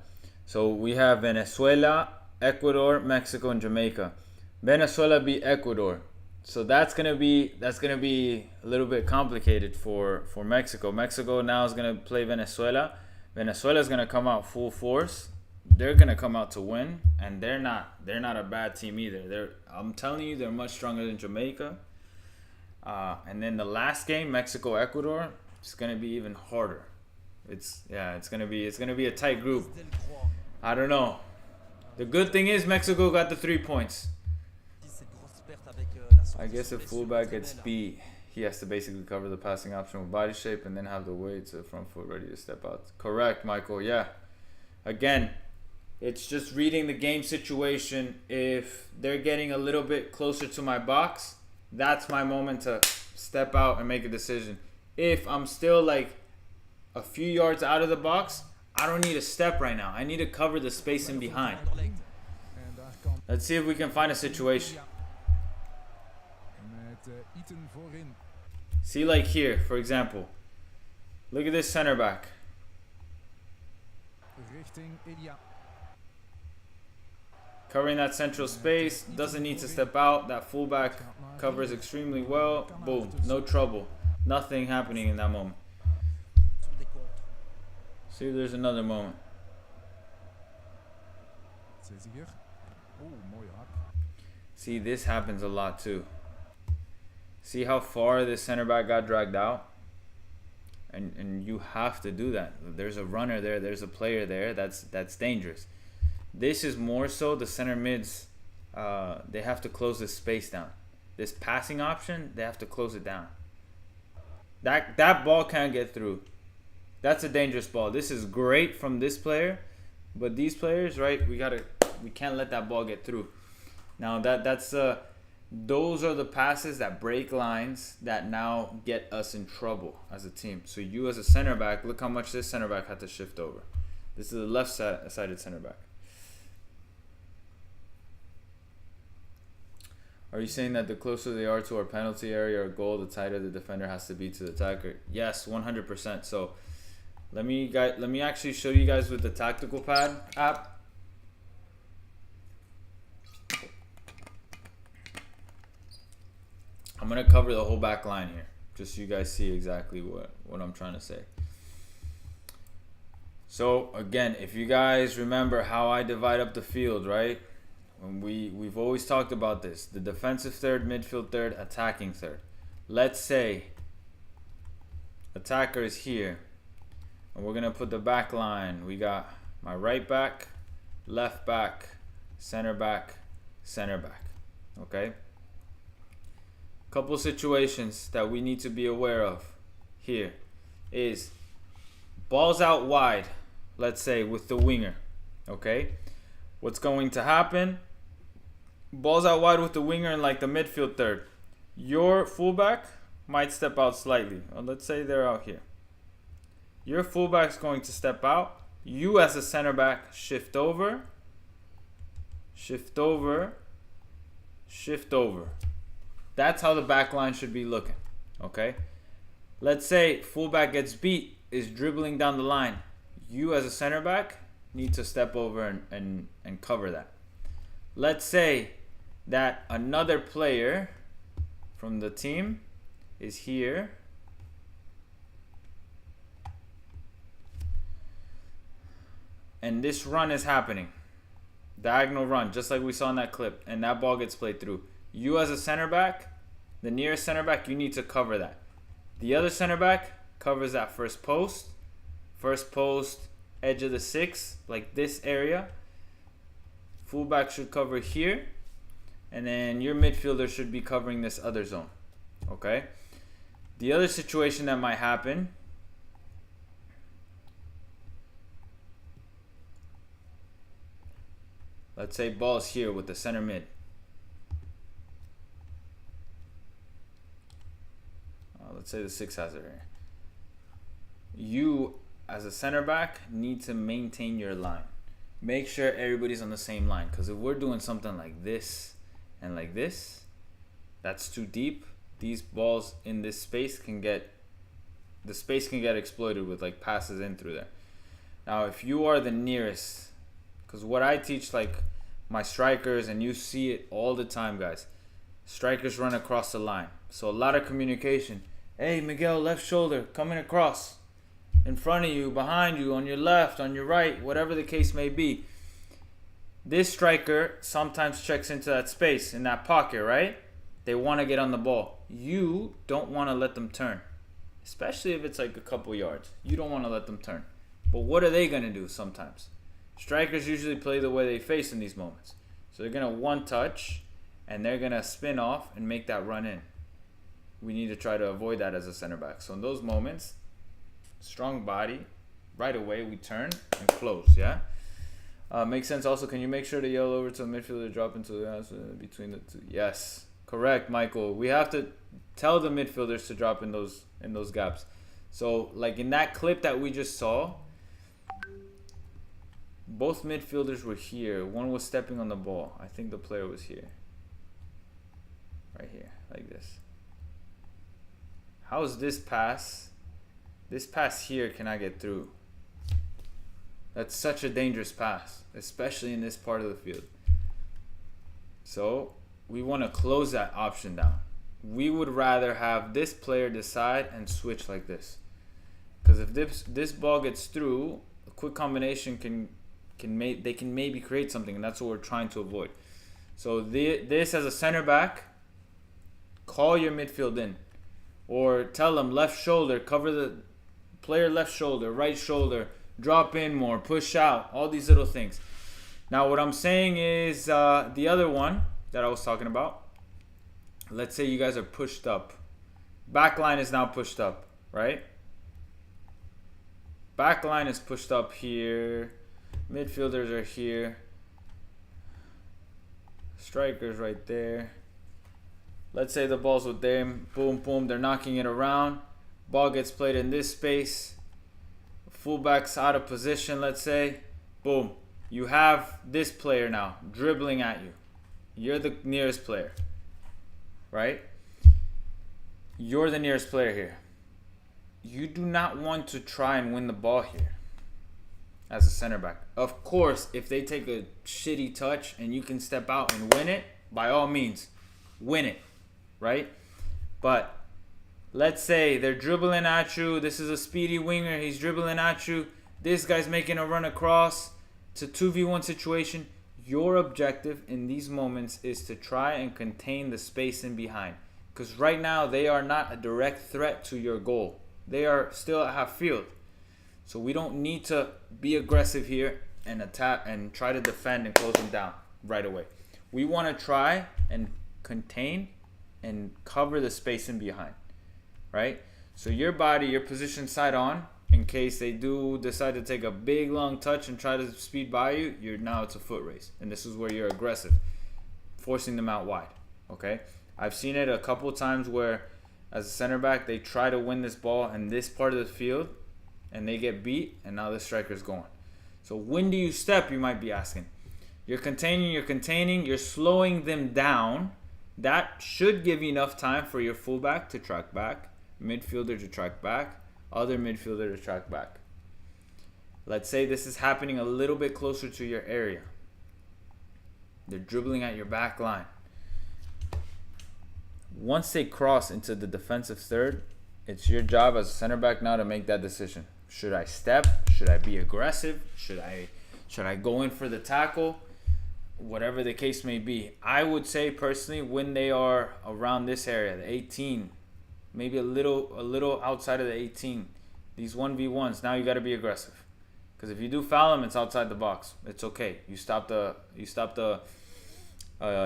A: So we have Venezuela, Ecuador, Mexico, and Jamaica. Venezuela beat Ecuador. So that's gonna be a little bit complicated for Mexico. Mexico now is gonna play Venezuela. Venezuela is gonna come out full force. They're gonna come out to win, and they're not a bad team either. I'm telling you, they're much stronger than Jamaica. And then the last game, Mexico Ecuador, it's gonna be even harder. It's gonna be a tight group. I don't know. The good thing is Mexico got the 3 points. I guess if fullback gets beat, he has to basically cover the passing option with body shape and then have the weight to the front foot ready to step out. Correct, Michael. Yeah. Again, it's just reading the game situation. If they're getting a little bit closer to my box, that's my moment to step out and make a decision. If I'm still like a few yards out of the box, I don't need a step right now. I need to cover the space in behind. Let's see if we can find a situation. See, like here, for example. Look at this center back. Covering that central space, doesn't need to step out. That fullback covers extremely well. Boom, no trouble. Nothing happening in that moment.
C: Sur des contres.
A: See if there's another moment.
B: Zeziger. Oh, mooie hak.
A: See, this happens a lot too. See how far this center back got dragged out? And you have to do that. There's a runner there, there's a player there, that's dangerous. This is more so the center mids, they have to close this space down. This passing option, they have to close it down. That ball can't get through. That's a dangerous ball. This is great from this player, but these players, right, we can't let that ball get through. Now those are the passes that break lines that now get us in trouble as a team. So you as a center back, look how much this center back had to shift over. This is the left-sided center back. Are you saying that the closer they are to our penalty area or goal, the tighter the defender has to be to the attacker? Yes, 100%. So let me actually show you guys with the Tactical Pad app. I'm gonna cover the whole back line here, just so you guys see exactly what I'm trying to say. So again, if you guys remember how I divide up the field, right? When we've always talked about this, the defensive third, midfield third, attacking third. Let's say attacker is here, and we're gonna put the back line. We got my right back, left back, center back, okay? Couple situations that we need to be aware of here is balls out wide, let's say with the winger, okay? What's going to happen? Balls out wide with the winger and like the midfield third. Your fullback might step out slightly. Well, let's say they're out here. Your fullback's going to step out. You as a center back shift over, shift over, shift over. That's how the back line should be looking, okay? Let's say fullback gets beat, is dribbling down the line. You as a center back need to step over and cover that. Let's say that another player from the team is here. And this run is happening. Diagonal run, just like we saw in that clip. And that ball gets played through. You as a center back, the nearest center back, you need to cover that. The other center back covers that first post, edge of the 6, like this area. Fullback should cover here, and then your midfielder should be covering this other zone, okay? The other situation that might happen, let's say ball's here with the center mid. Let's say the 6 has it here. You, as a center back, need to maintain your line. Make sure everybody's on the same line. Because if we're doing something like this and like this, that's too deep. These balls in this space can get exploited with like passes in through there. Now, if you are the nearest, because what I teach like my strikers, and you see it all the time, guys. Strikers run across the line. So a lot of communication. Hey, Miguel, left shoulder, coming across. In front of you, behind you, on your left, on your right, whatever the case may be. This striker sometimes checks into that space, in that pocket, right? They want to get on the ball. You don't want to let them turn. Especially if it's like a couple yards. You don't want to let them turn. But what are they going to do sometimes? Strikers usually play the way they face in these moments. So they're going to one touch, and they're going to spin off and make that run in. We need to try to avoid that as a center back. So in those moments, strong body, right away we turn and close, yeah? Makes sense. Also, can you make sure to yell over to the midfielder, drop into the between the two? Yes, correct, Michael. We have to tell the midfielders to drop in those gaps. So like in that clip that we just saw, both midfielders were here. One was stepping on the ball. I think the player was here. Right here, like this. How is this pass? This pass here cannot get through. That's such a dangerous pass, especially in this part of the field. So we want to close that option down. we would rather have this player decide and switch like this. Because if this ball gets through, a quick combination can maybe create something, and that's what we're trying to avoid. So this as a center back, call your midfield in, or tell them left shoulder, cover the player left shoulder, right shoulder, drop in more, push out, all these little things. Now what I'm saying is the other one that I was talking about. Let's say you guys are pushed up. Back line is now pushed up, right? Back line is pushed up here. Midfielders are here. Strikers right there. Let's say the ball's with them. Boom, boom. They're knocking it around. Ball gets played in this space. Fullback's out of position, let's say. Boom. You have this player now dribbling at you. You're the nearest player, right? You're the nearest player here. You do not want to try and win the ball here as a center back. Of course, if they take a shitty touch and you can step out and win it, by all means, win it, right? But let's say they're dribbling at you. This is a speedy winger. He's dribbling at you. This guy's making a run across. It's a 2v1 situation. Your objective in these moments is to try and contain the space in behind. Because right now, they are not a direct threat to your goal. They are still at half field. So we don't need to be aggressive here and attack and try to defend and close them down right away. We want to try and contain and cover the space in behind, right? So your body, your position side on, in case they do decide to take a big long touch and try to speed by you, now it's a foot race. And this is where you're aggressive, forcing them out wide, okay? I've seen it a couple times where as a center back, they try to win this ball in this part of the field and they get beat, and now the striker's going. So when do you step, you might be asking. You're containing, you're slowing them down. That should give you enough time for your fullback to track back, midfielder to track back, other midfielder to track back. Let's say this is happening a little bit closer to your area. They're dribbling at your back line. Once they cross into the defensive third, it's your job as a center back now to make that decision. Should I step? Should I be aggressive? Should I go in for the tackle? Whatever the case may be. I would say personally, when they are around this area, the 18, maybe a little outside of the 18, these 1v1s, now you got to be aggressive. Because if you do foul them, it's outside the box. It's okay. You stop the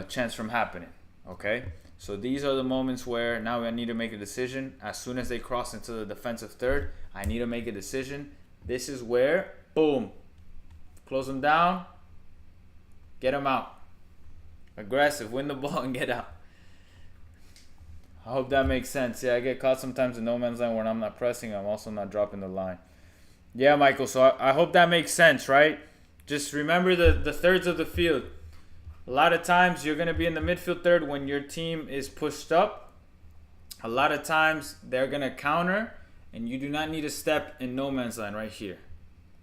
A: chance from happening. Okay? So these are the moments where now I need to make a decision. As soon as they cross into the defensive third, I need to make a decision. This is where, boom, close them down, get them out. Aggressive, win the ball and get out. I hope that makes sense. Yeah, I get caught sometimes in no man's land when I'm not pressing. I'm also not dropping the line. Yeah, Michael, so I hope that makes sense, right? Just remember the thirds of the field. A lot of times you're going to be in the midfield third when your team is pushed up. A lot of times they're going to counter, and you do not need to step in no man's land right here.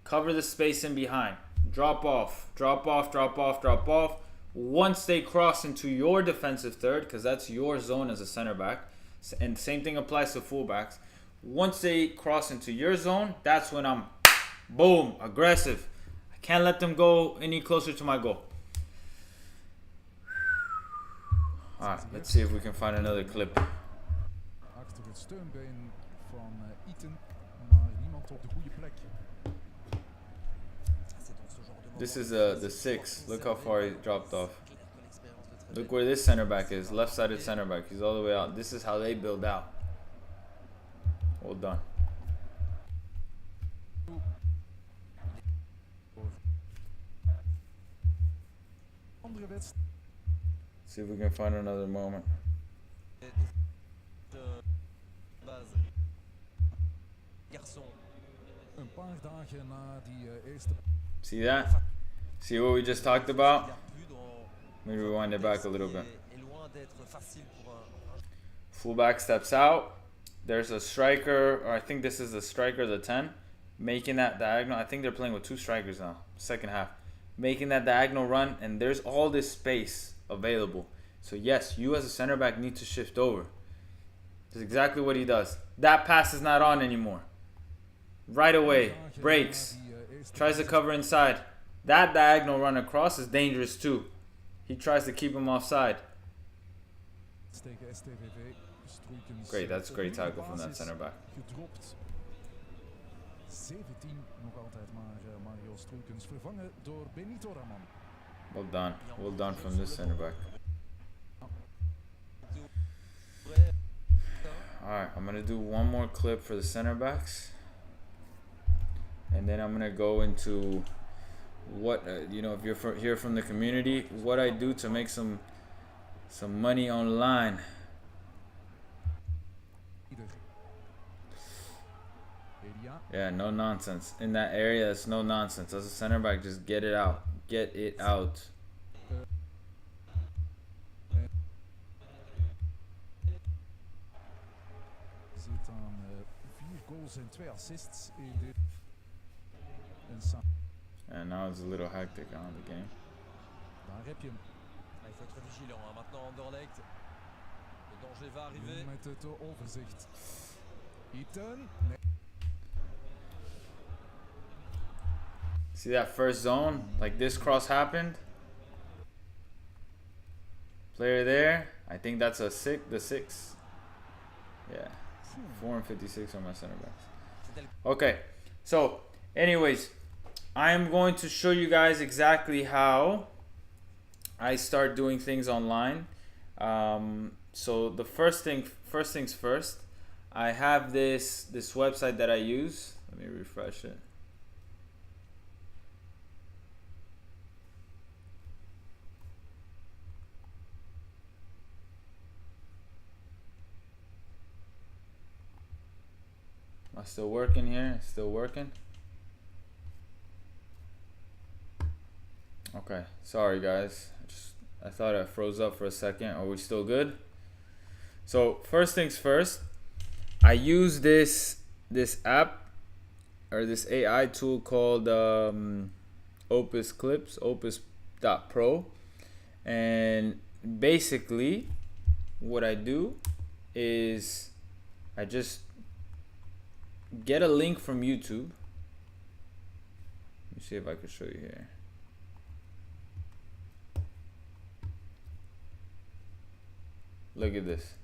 A: Cover the space in behind. Drop off, drop off, drop off, drop off. Once they cross into your defensive third, because that's your zone as a center back, and same thing applies to fullbacks. Once they cross into your zone, that's when I'm, boom, aggressive. I can't let them go any closer to my goal. Alright, let's see if we can find another clip.
B: Achter het steunbeen van Itten, maar niemand op de goede plek.
A: This is the 6. Look how far he dropped off. Look where this center back is. Left-sided center back. He's all the way out. This is how they build out. Well done.
B: Andere wedstrijd.
A: See if we can find another moment.
B: Een paar dagen na die eerste.
A: See that? See what we just talked about? Maybe rewind it back a little bit. Fullback steps out. There's a striker, or I think this is the striker, the 10, making that diagonal. I think they're playing with 2 strikers now, second half. Making that diagonal run, and there's all this space available. So yes, you as a center back need to shift over. That's exactly what he does. That pass is not on anymore. Right away. Breaks. Tries to cover inside. That diagonal run across is dangerous too. He tries to keep him offside. Great, that's a great tackle from that center back.
B: Gedropt. 17 nog altijd, maar Mario Stroeikens vervangen door Benito Raman.
A: Well done. Well done from this center back. Alright, I'm going to do one more clip for the center backs. And then I'm going to go into what, you know, if you're here from the community, what I do to make some money online. Yeah, no nonsense. In that area, it's no nonsense. As a center back, just get it out. Get it out.
B: Zit aan 4 goals en 2 assists in de...
A: And now it's a little hectic on the game.
B: Daar heb je hem.
C: Il faut être vigilant, hein. Maintenant Anderlecht. Le danger va arriver.
B: Met het overzicht. Eaton.
A: See that first zone? Like this cross happened. Player there. I think that's the 6. Yeah. 4 and 56 on my center backs. Okay. So, anyways, I am going to show you guys exactly how I start doing things online. So the first things first. I have this website that I use. Let me refresh it. Am I still working here? Still working? Okay, sorry guys. I thought I froze up for a second. Are we still good? So first things first, I use this app or this AI tool called Opus Clips, Opus.pro, and basically what I do is I just get a link from YouTube. Let me see if I can show you here. Look at this.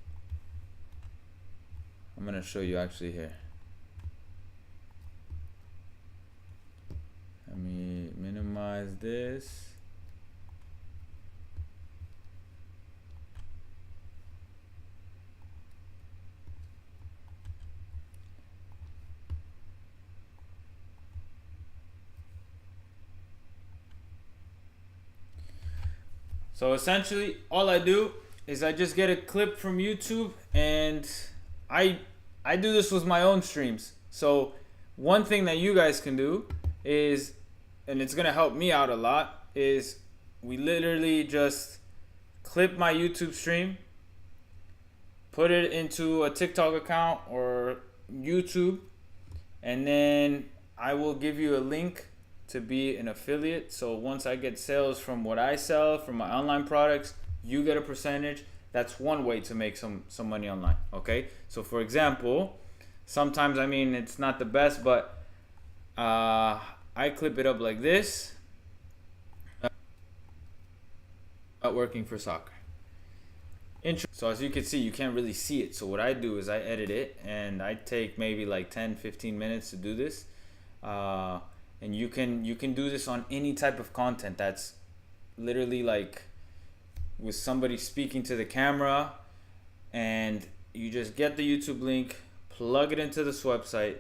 A: I'm gonna show you actually here. Let me minimize this. So essentially all I do is I just get a clip from YouTube, and I do this with my own streams. So one thing that you guys can do is, and it's gonna help me out a lot, is we literally just clip my YouTube stream, put it into a TikTok account or YouTube, and then I will give you a link to be an affiliate. So once I get sales from what I sell, from my online products, you get a percentage. That's one way to make some money online. Okay, so for example, sometimes, I mean, it's not the best, but I clip it up like this. Not working for soccer. So as you can see, you can't really see it. So what I do is I edit it, and I take maybe like 10-15 minutes to do this. And you can do this on any type of content that's literally like with somebody speaking to the camera, and you just get the YouTube link, plug it into this website,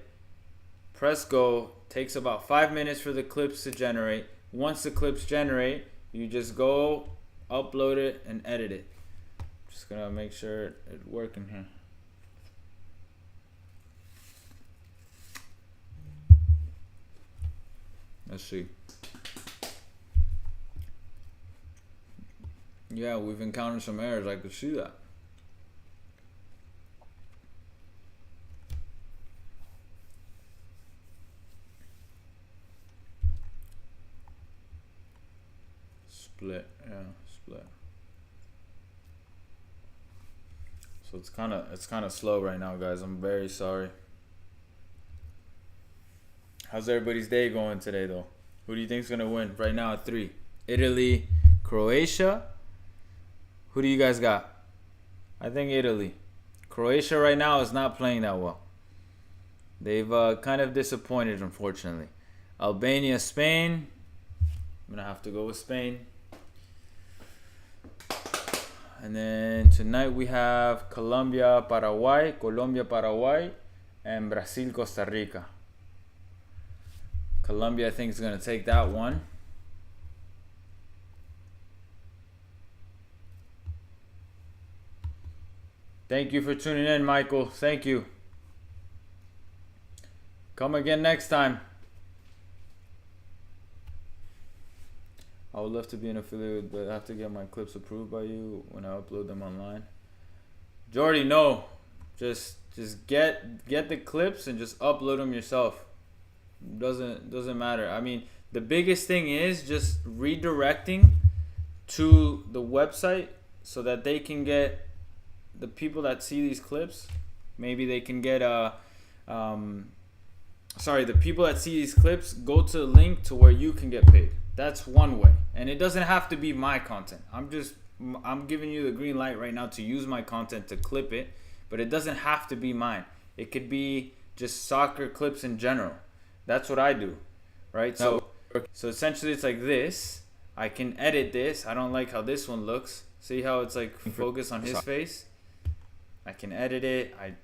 A: press go. Takes about 5 minutes for the clips to generate. Once the clips generate, you just go upload it and edit it. Just gonna make sure it's working here. Let's see. Yeah, we've encountered some errors. I could see that. Split, yeah, split. So it's kind of slow right now, guys. I'm very sorry. How's everybody's day going today, though? Who do you think's gonna win right now at 3? Italy, Croatia. Who do you guys got? I think Italy. Croatia right now is not playing that well. They've kind of disappointed, unfortunately. Albania, Spain. I'm gonna have to go with Spain. And then tonight we have Colombia, Paraguay, and Brazil, Costa Rica. Colombia, I think, is going to take that one. Thank you for tuning in, Michael. Thank you. Come again next time. I would love to be an affiliate, but I have to get my clips approved by you when I upload them online. Jordy, no. Just get the clips and just upload them yourself. Doesn't matter. I mean, the biggest thing is just redirecting to the website so that they can get the people that see these clips. Maybe they can get the people that see these clips go to the link to where you can get paid. That's one way, and it doesn't have to be my content. I'm giving you the green light right now to use my content to clip it, but it doesn't have to be mine. It could be just soccer clips in general. That's what I do, right? So essentially it's like this. I can edit this. I don't like how this one looks. See how it's like focused on his face? I can edit it. I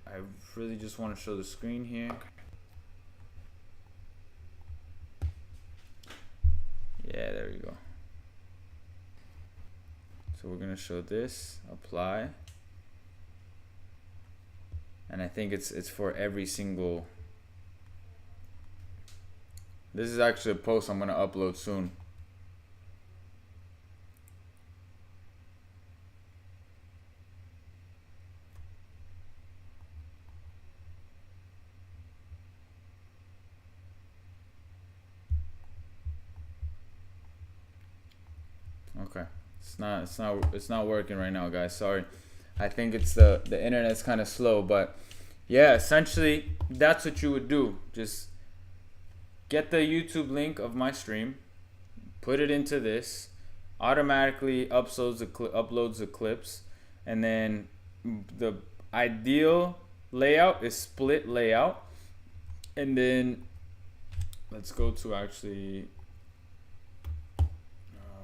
A: really just want to show the screen here. Yeah, there we go. So we're gonna show this, apply. And I think it's for every single. This is actually a post I'm gonna upload soon. Okay, it's not working right now, guys. Sorry. I think it's the internet's kind of slow, but yeah, essentially that's what you would do. Just get the YouTube link of my stream, put it into this, automatically uploads the clips, and then the ideal layout is split layout. And then let's go to actually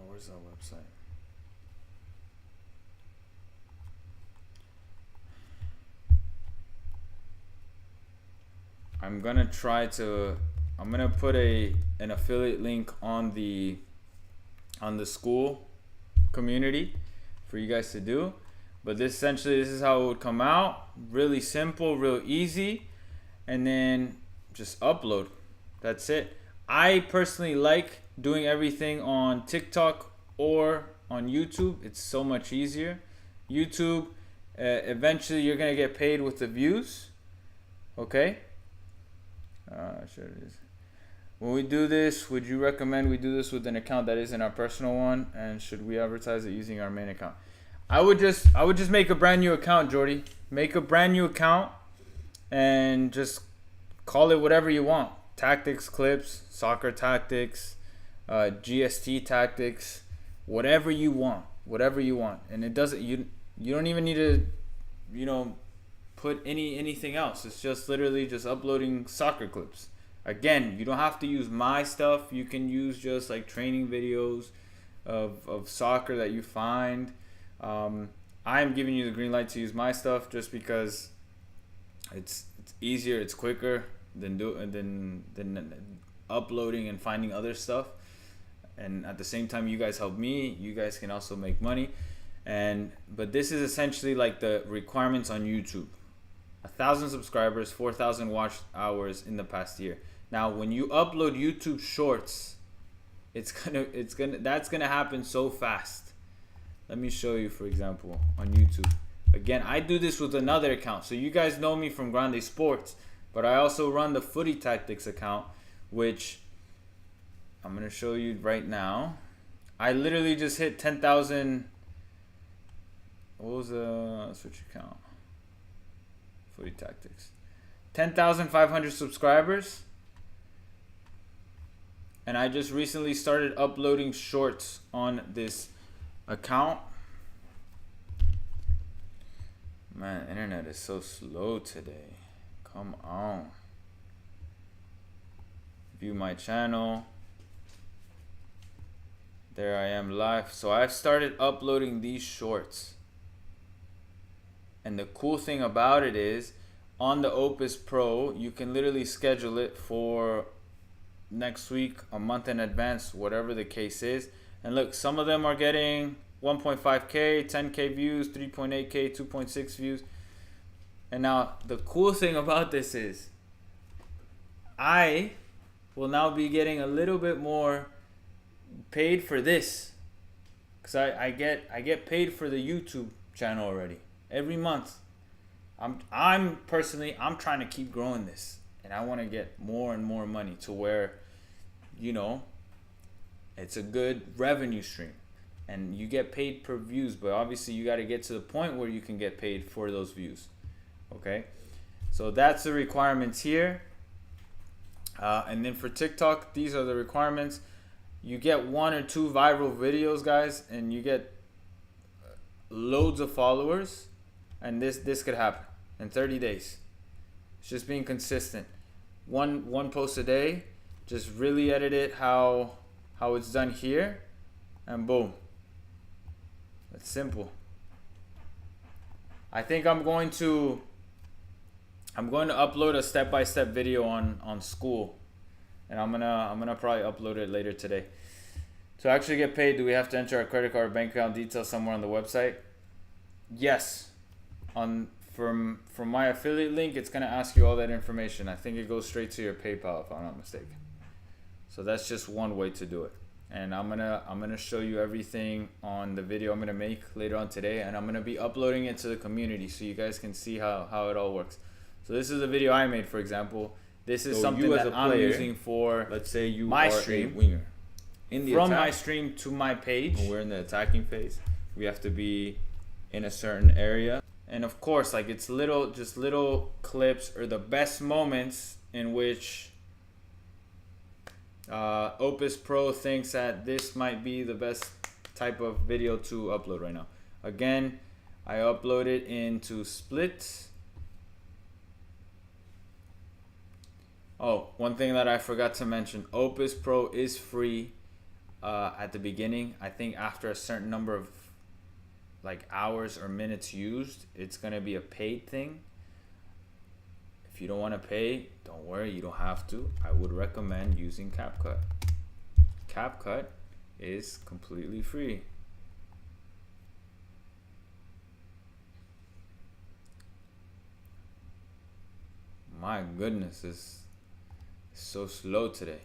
A: where's that website? I'm gonna put an affiliate link on the school community for you guys to do. But this is how it would come out. Really simple, real easy. And then just upload. That's it. I personally like doing everything on TikTok or on YouTube. It's so much easier. YouTube, eventually you're gonna get paid with the views. Okay? Sure it is. When we do this, would you recommend we do this with an account that isn't our personal one? And should we advertise it using our main account? I would just make a brand new account, Jordy. Make a brand new account and just call it whatever you want. Tactics clips, soccer tactics, GST tactics, whatever you want. And it doesn't you don't even need to put anything else. It's just literally just uploading soccer clips. Again, you don't have to use my stuff. You can use just like training videos of soccer that you find. I'm giving you the green light to use my stuff just because it's easier, it's quicker than uploading and finding other stuff. And at the same time, you guys help me. You guys can also make money. But this is essentially like the requirements on YouTube. 1,000 subscribers, 4,000 watch hours in the past year. Now, when you upload YouTube Shorts, that's gonna happen so fast. Let me show you, for example, on YouTube. Again, I do this with another account. So you guys know me from Grande Sports, but I also run the Footy Tactics account, which I'm gonna show you right now. I literally just hit 10,000. What was the switch account? Footy Tactics. 10,500 subscribers. And I just recently started uploading shorts on this account. Man, internet is so slow today. Come on. View my channel. There I am live. So I've started uploading these shorts. And the cool thing about it is, on the Opus Pro, you can literally schedule it for next week, a month in advance, whatever the case is. And look, some of them are getting 1.5K, 10K views, 3.8K, 2.6 views. And now the cool thing about this is I will now be getting a little bit more paid for this, because I get paid for the YouTube channel already every month. I'm personally trying to keep growing this, and I want to get more and more money to where, you know, it's a good revenue stream and you get paid per views, but obviously you got to get to the point where you can get paid for those views. Okay, so that's the requirements here. And then for TikTok, these are the requirements. You get 1 or 2 viral videos, guys, and you get loads of followers, and this could happen in 30 days. It's just being consistent. One post a day. Just really edit it how it's done here, and boom. It's simple. I think I'm going to upload a step-by-step video on school, and I'm gonna probably upload it later today. To actually get paid, do we have to enter our credit card, bank account details somewhere on the website? Yes. From my affiliate link, it's gonna ask you all that information. I think it goes straight to your PayPal if I'm not mistaken. So that's just one way to do it. And I'm gonna show you everything on the video I'm gonna make later on today, and I'm gonna be uploading it to the community so you guys can see how it all works. So this is a video I made, for example. This is something that I'm using for,
E: let's say you
A: my
E: are
A: stream.
E: a winger. In the
A: From
E: attack,
A: my stream to my page.
E: when we're in the attacking phase, we have to be in a certain area.
A: And of course, like, it's just little clips or the best moments in which Opus Pro thinks that this might be the best type of video to upload right now. Again, I upload it into Split. Oh, one thing that I forgot to mention, Opus Pro is free at the beginning. I think after a certain number of like hours or minutes used, it's gonna be a paid thing. If you don't want to pay, don't worry, you don't have to. I would recommend using CapCut. CapCut is completely free. My goodness, it's so slow today.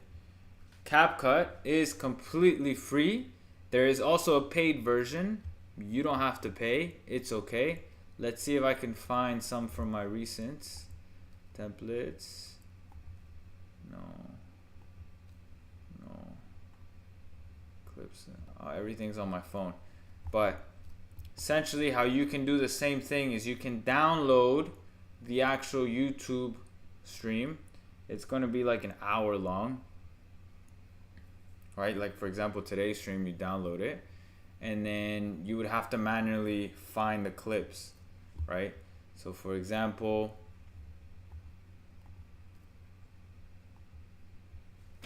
A: CapCut is completely free. There is also a paid version. You don't have to pay. It's okay. Let's see if I can find some from my recents. Templates. No. Clips. Oh, everything's on my phone. But essentially how you can do the same thing is you can download the actual YouTube stream. It's going to be like an hour long. Right? Like, for example, today's stream, you download it. And then you would have to manually find the clips, right? So for example,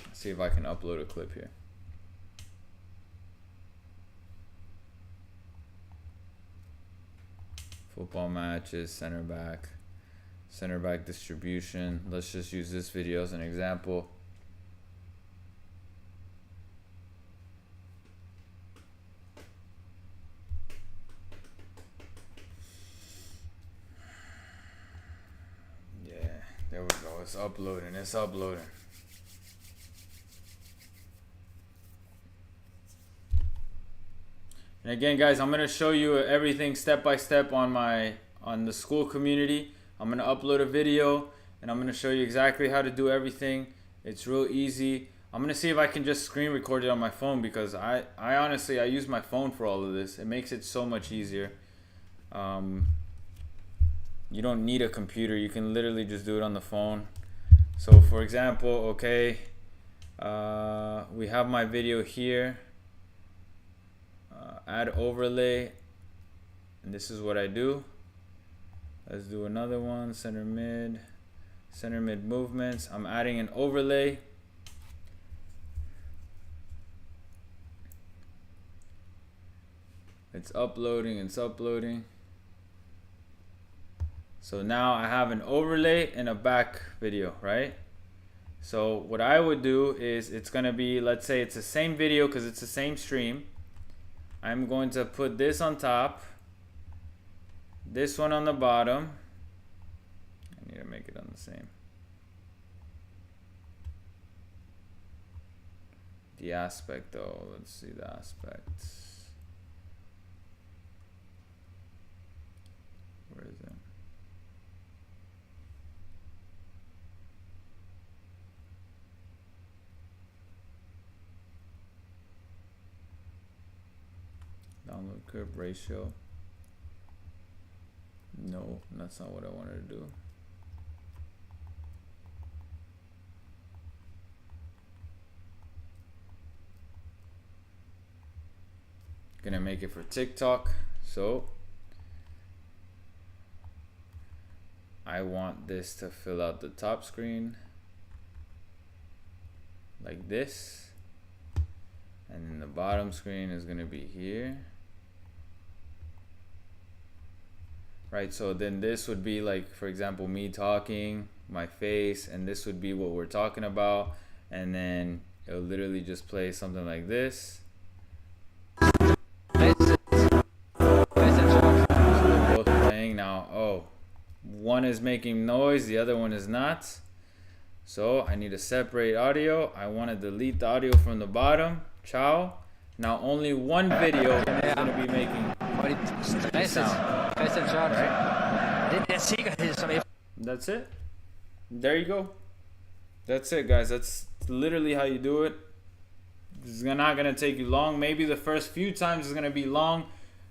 A: let's see if I can upload a clip here. Football matches, center back distribution. Let's just use this video as an example. There we go. It's uploading. It's uploading. And again, guys, I'm gonna show you everything step by step on the school community. I'm gonna upload a video and I'm gonna show you exactly how to do everything. It's real easy. I'm gonna see if I can just screen record it on my phone, because I honestly use my phone for all of this. It makes it so much easier. you don't need a computer. You can literally just do it on the phone. So for example, okay, we have my video here, add overlay, and this is what I do. Let's do another one, center mid movements. I'm adding an overlay. It's uploading. So now I have an overlay and a back video, right? So what I would do is, it's gonna be, let's say it's the same video because it's the same stream. I'm going to put this on top, this one on the bottom. I need to make it on the same. The aspect though, let's see the aspect. Where is it? Download curve ratio. No, that's not what I wanted to do. Gonna make it for TikTok. So I want this to fill out the top screen like this, and then the bottom screen is gonna be here. Right, so then this would be like, for example, me talking, my face, and this would be what we're talking about, and then it'll literally just play something like this. So they're both playing now. Oh, one is making noise, the other one is not. So I need to separate audio. I want to delete the audio from the bottom. Ciao. Now only one video is going to be making sound. Right? That's it. There you go. That's it, guys. That's literally how you do it. This is not going to take you long. Maybe the first few times is going to be long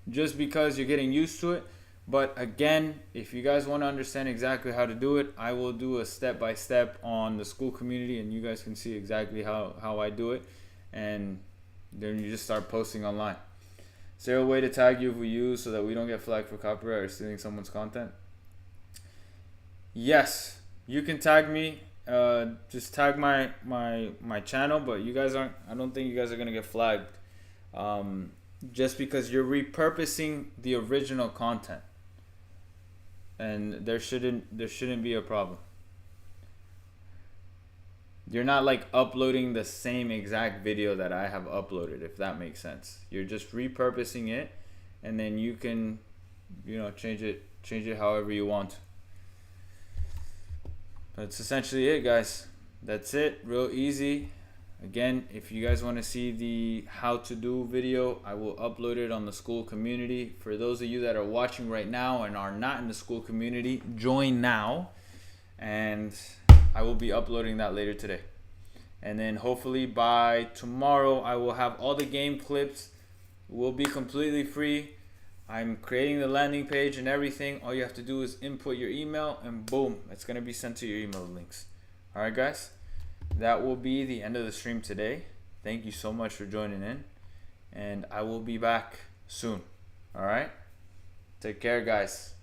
A: just because you're getting used to it. But again, if you guys want to understand exactly how to do it, I will do a step-by-step on the school community, and you guys can see exactly how I do it. And then you just start posting online. Is there a way to tag you if we use so that we don't get flagged for copyright or stealing someone's content? Yes, you can tag me. Just tag my channel, but you guys aren't. I don't think you guys are gonna get flagged, just because you're repurposing the original content, and there shouldn't be a problem. You're not like uploading the same exact video that I have uploaded, if that makes sense. You're just repurposing it, and then you can, change it however you want. That's essentially it, guys. That's it. Real easy. Again, if you guys want to see the how to do video, I will upload it on the school community. For those of you that are watching right now and are not in the school community, join now, and I will be uploading that later today. And then hopefully by tomorrow I will have all the game clips. Will be completely free. I'm creating the landing page and everything. All you have to do is input your email, and boom, it's gonna be sent to your email links. All right, guys, that will be the end of the stream today. Thank you so much for joining in, and I will be back soon. All right, take care, guys.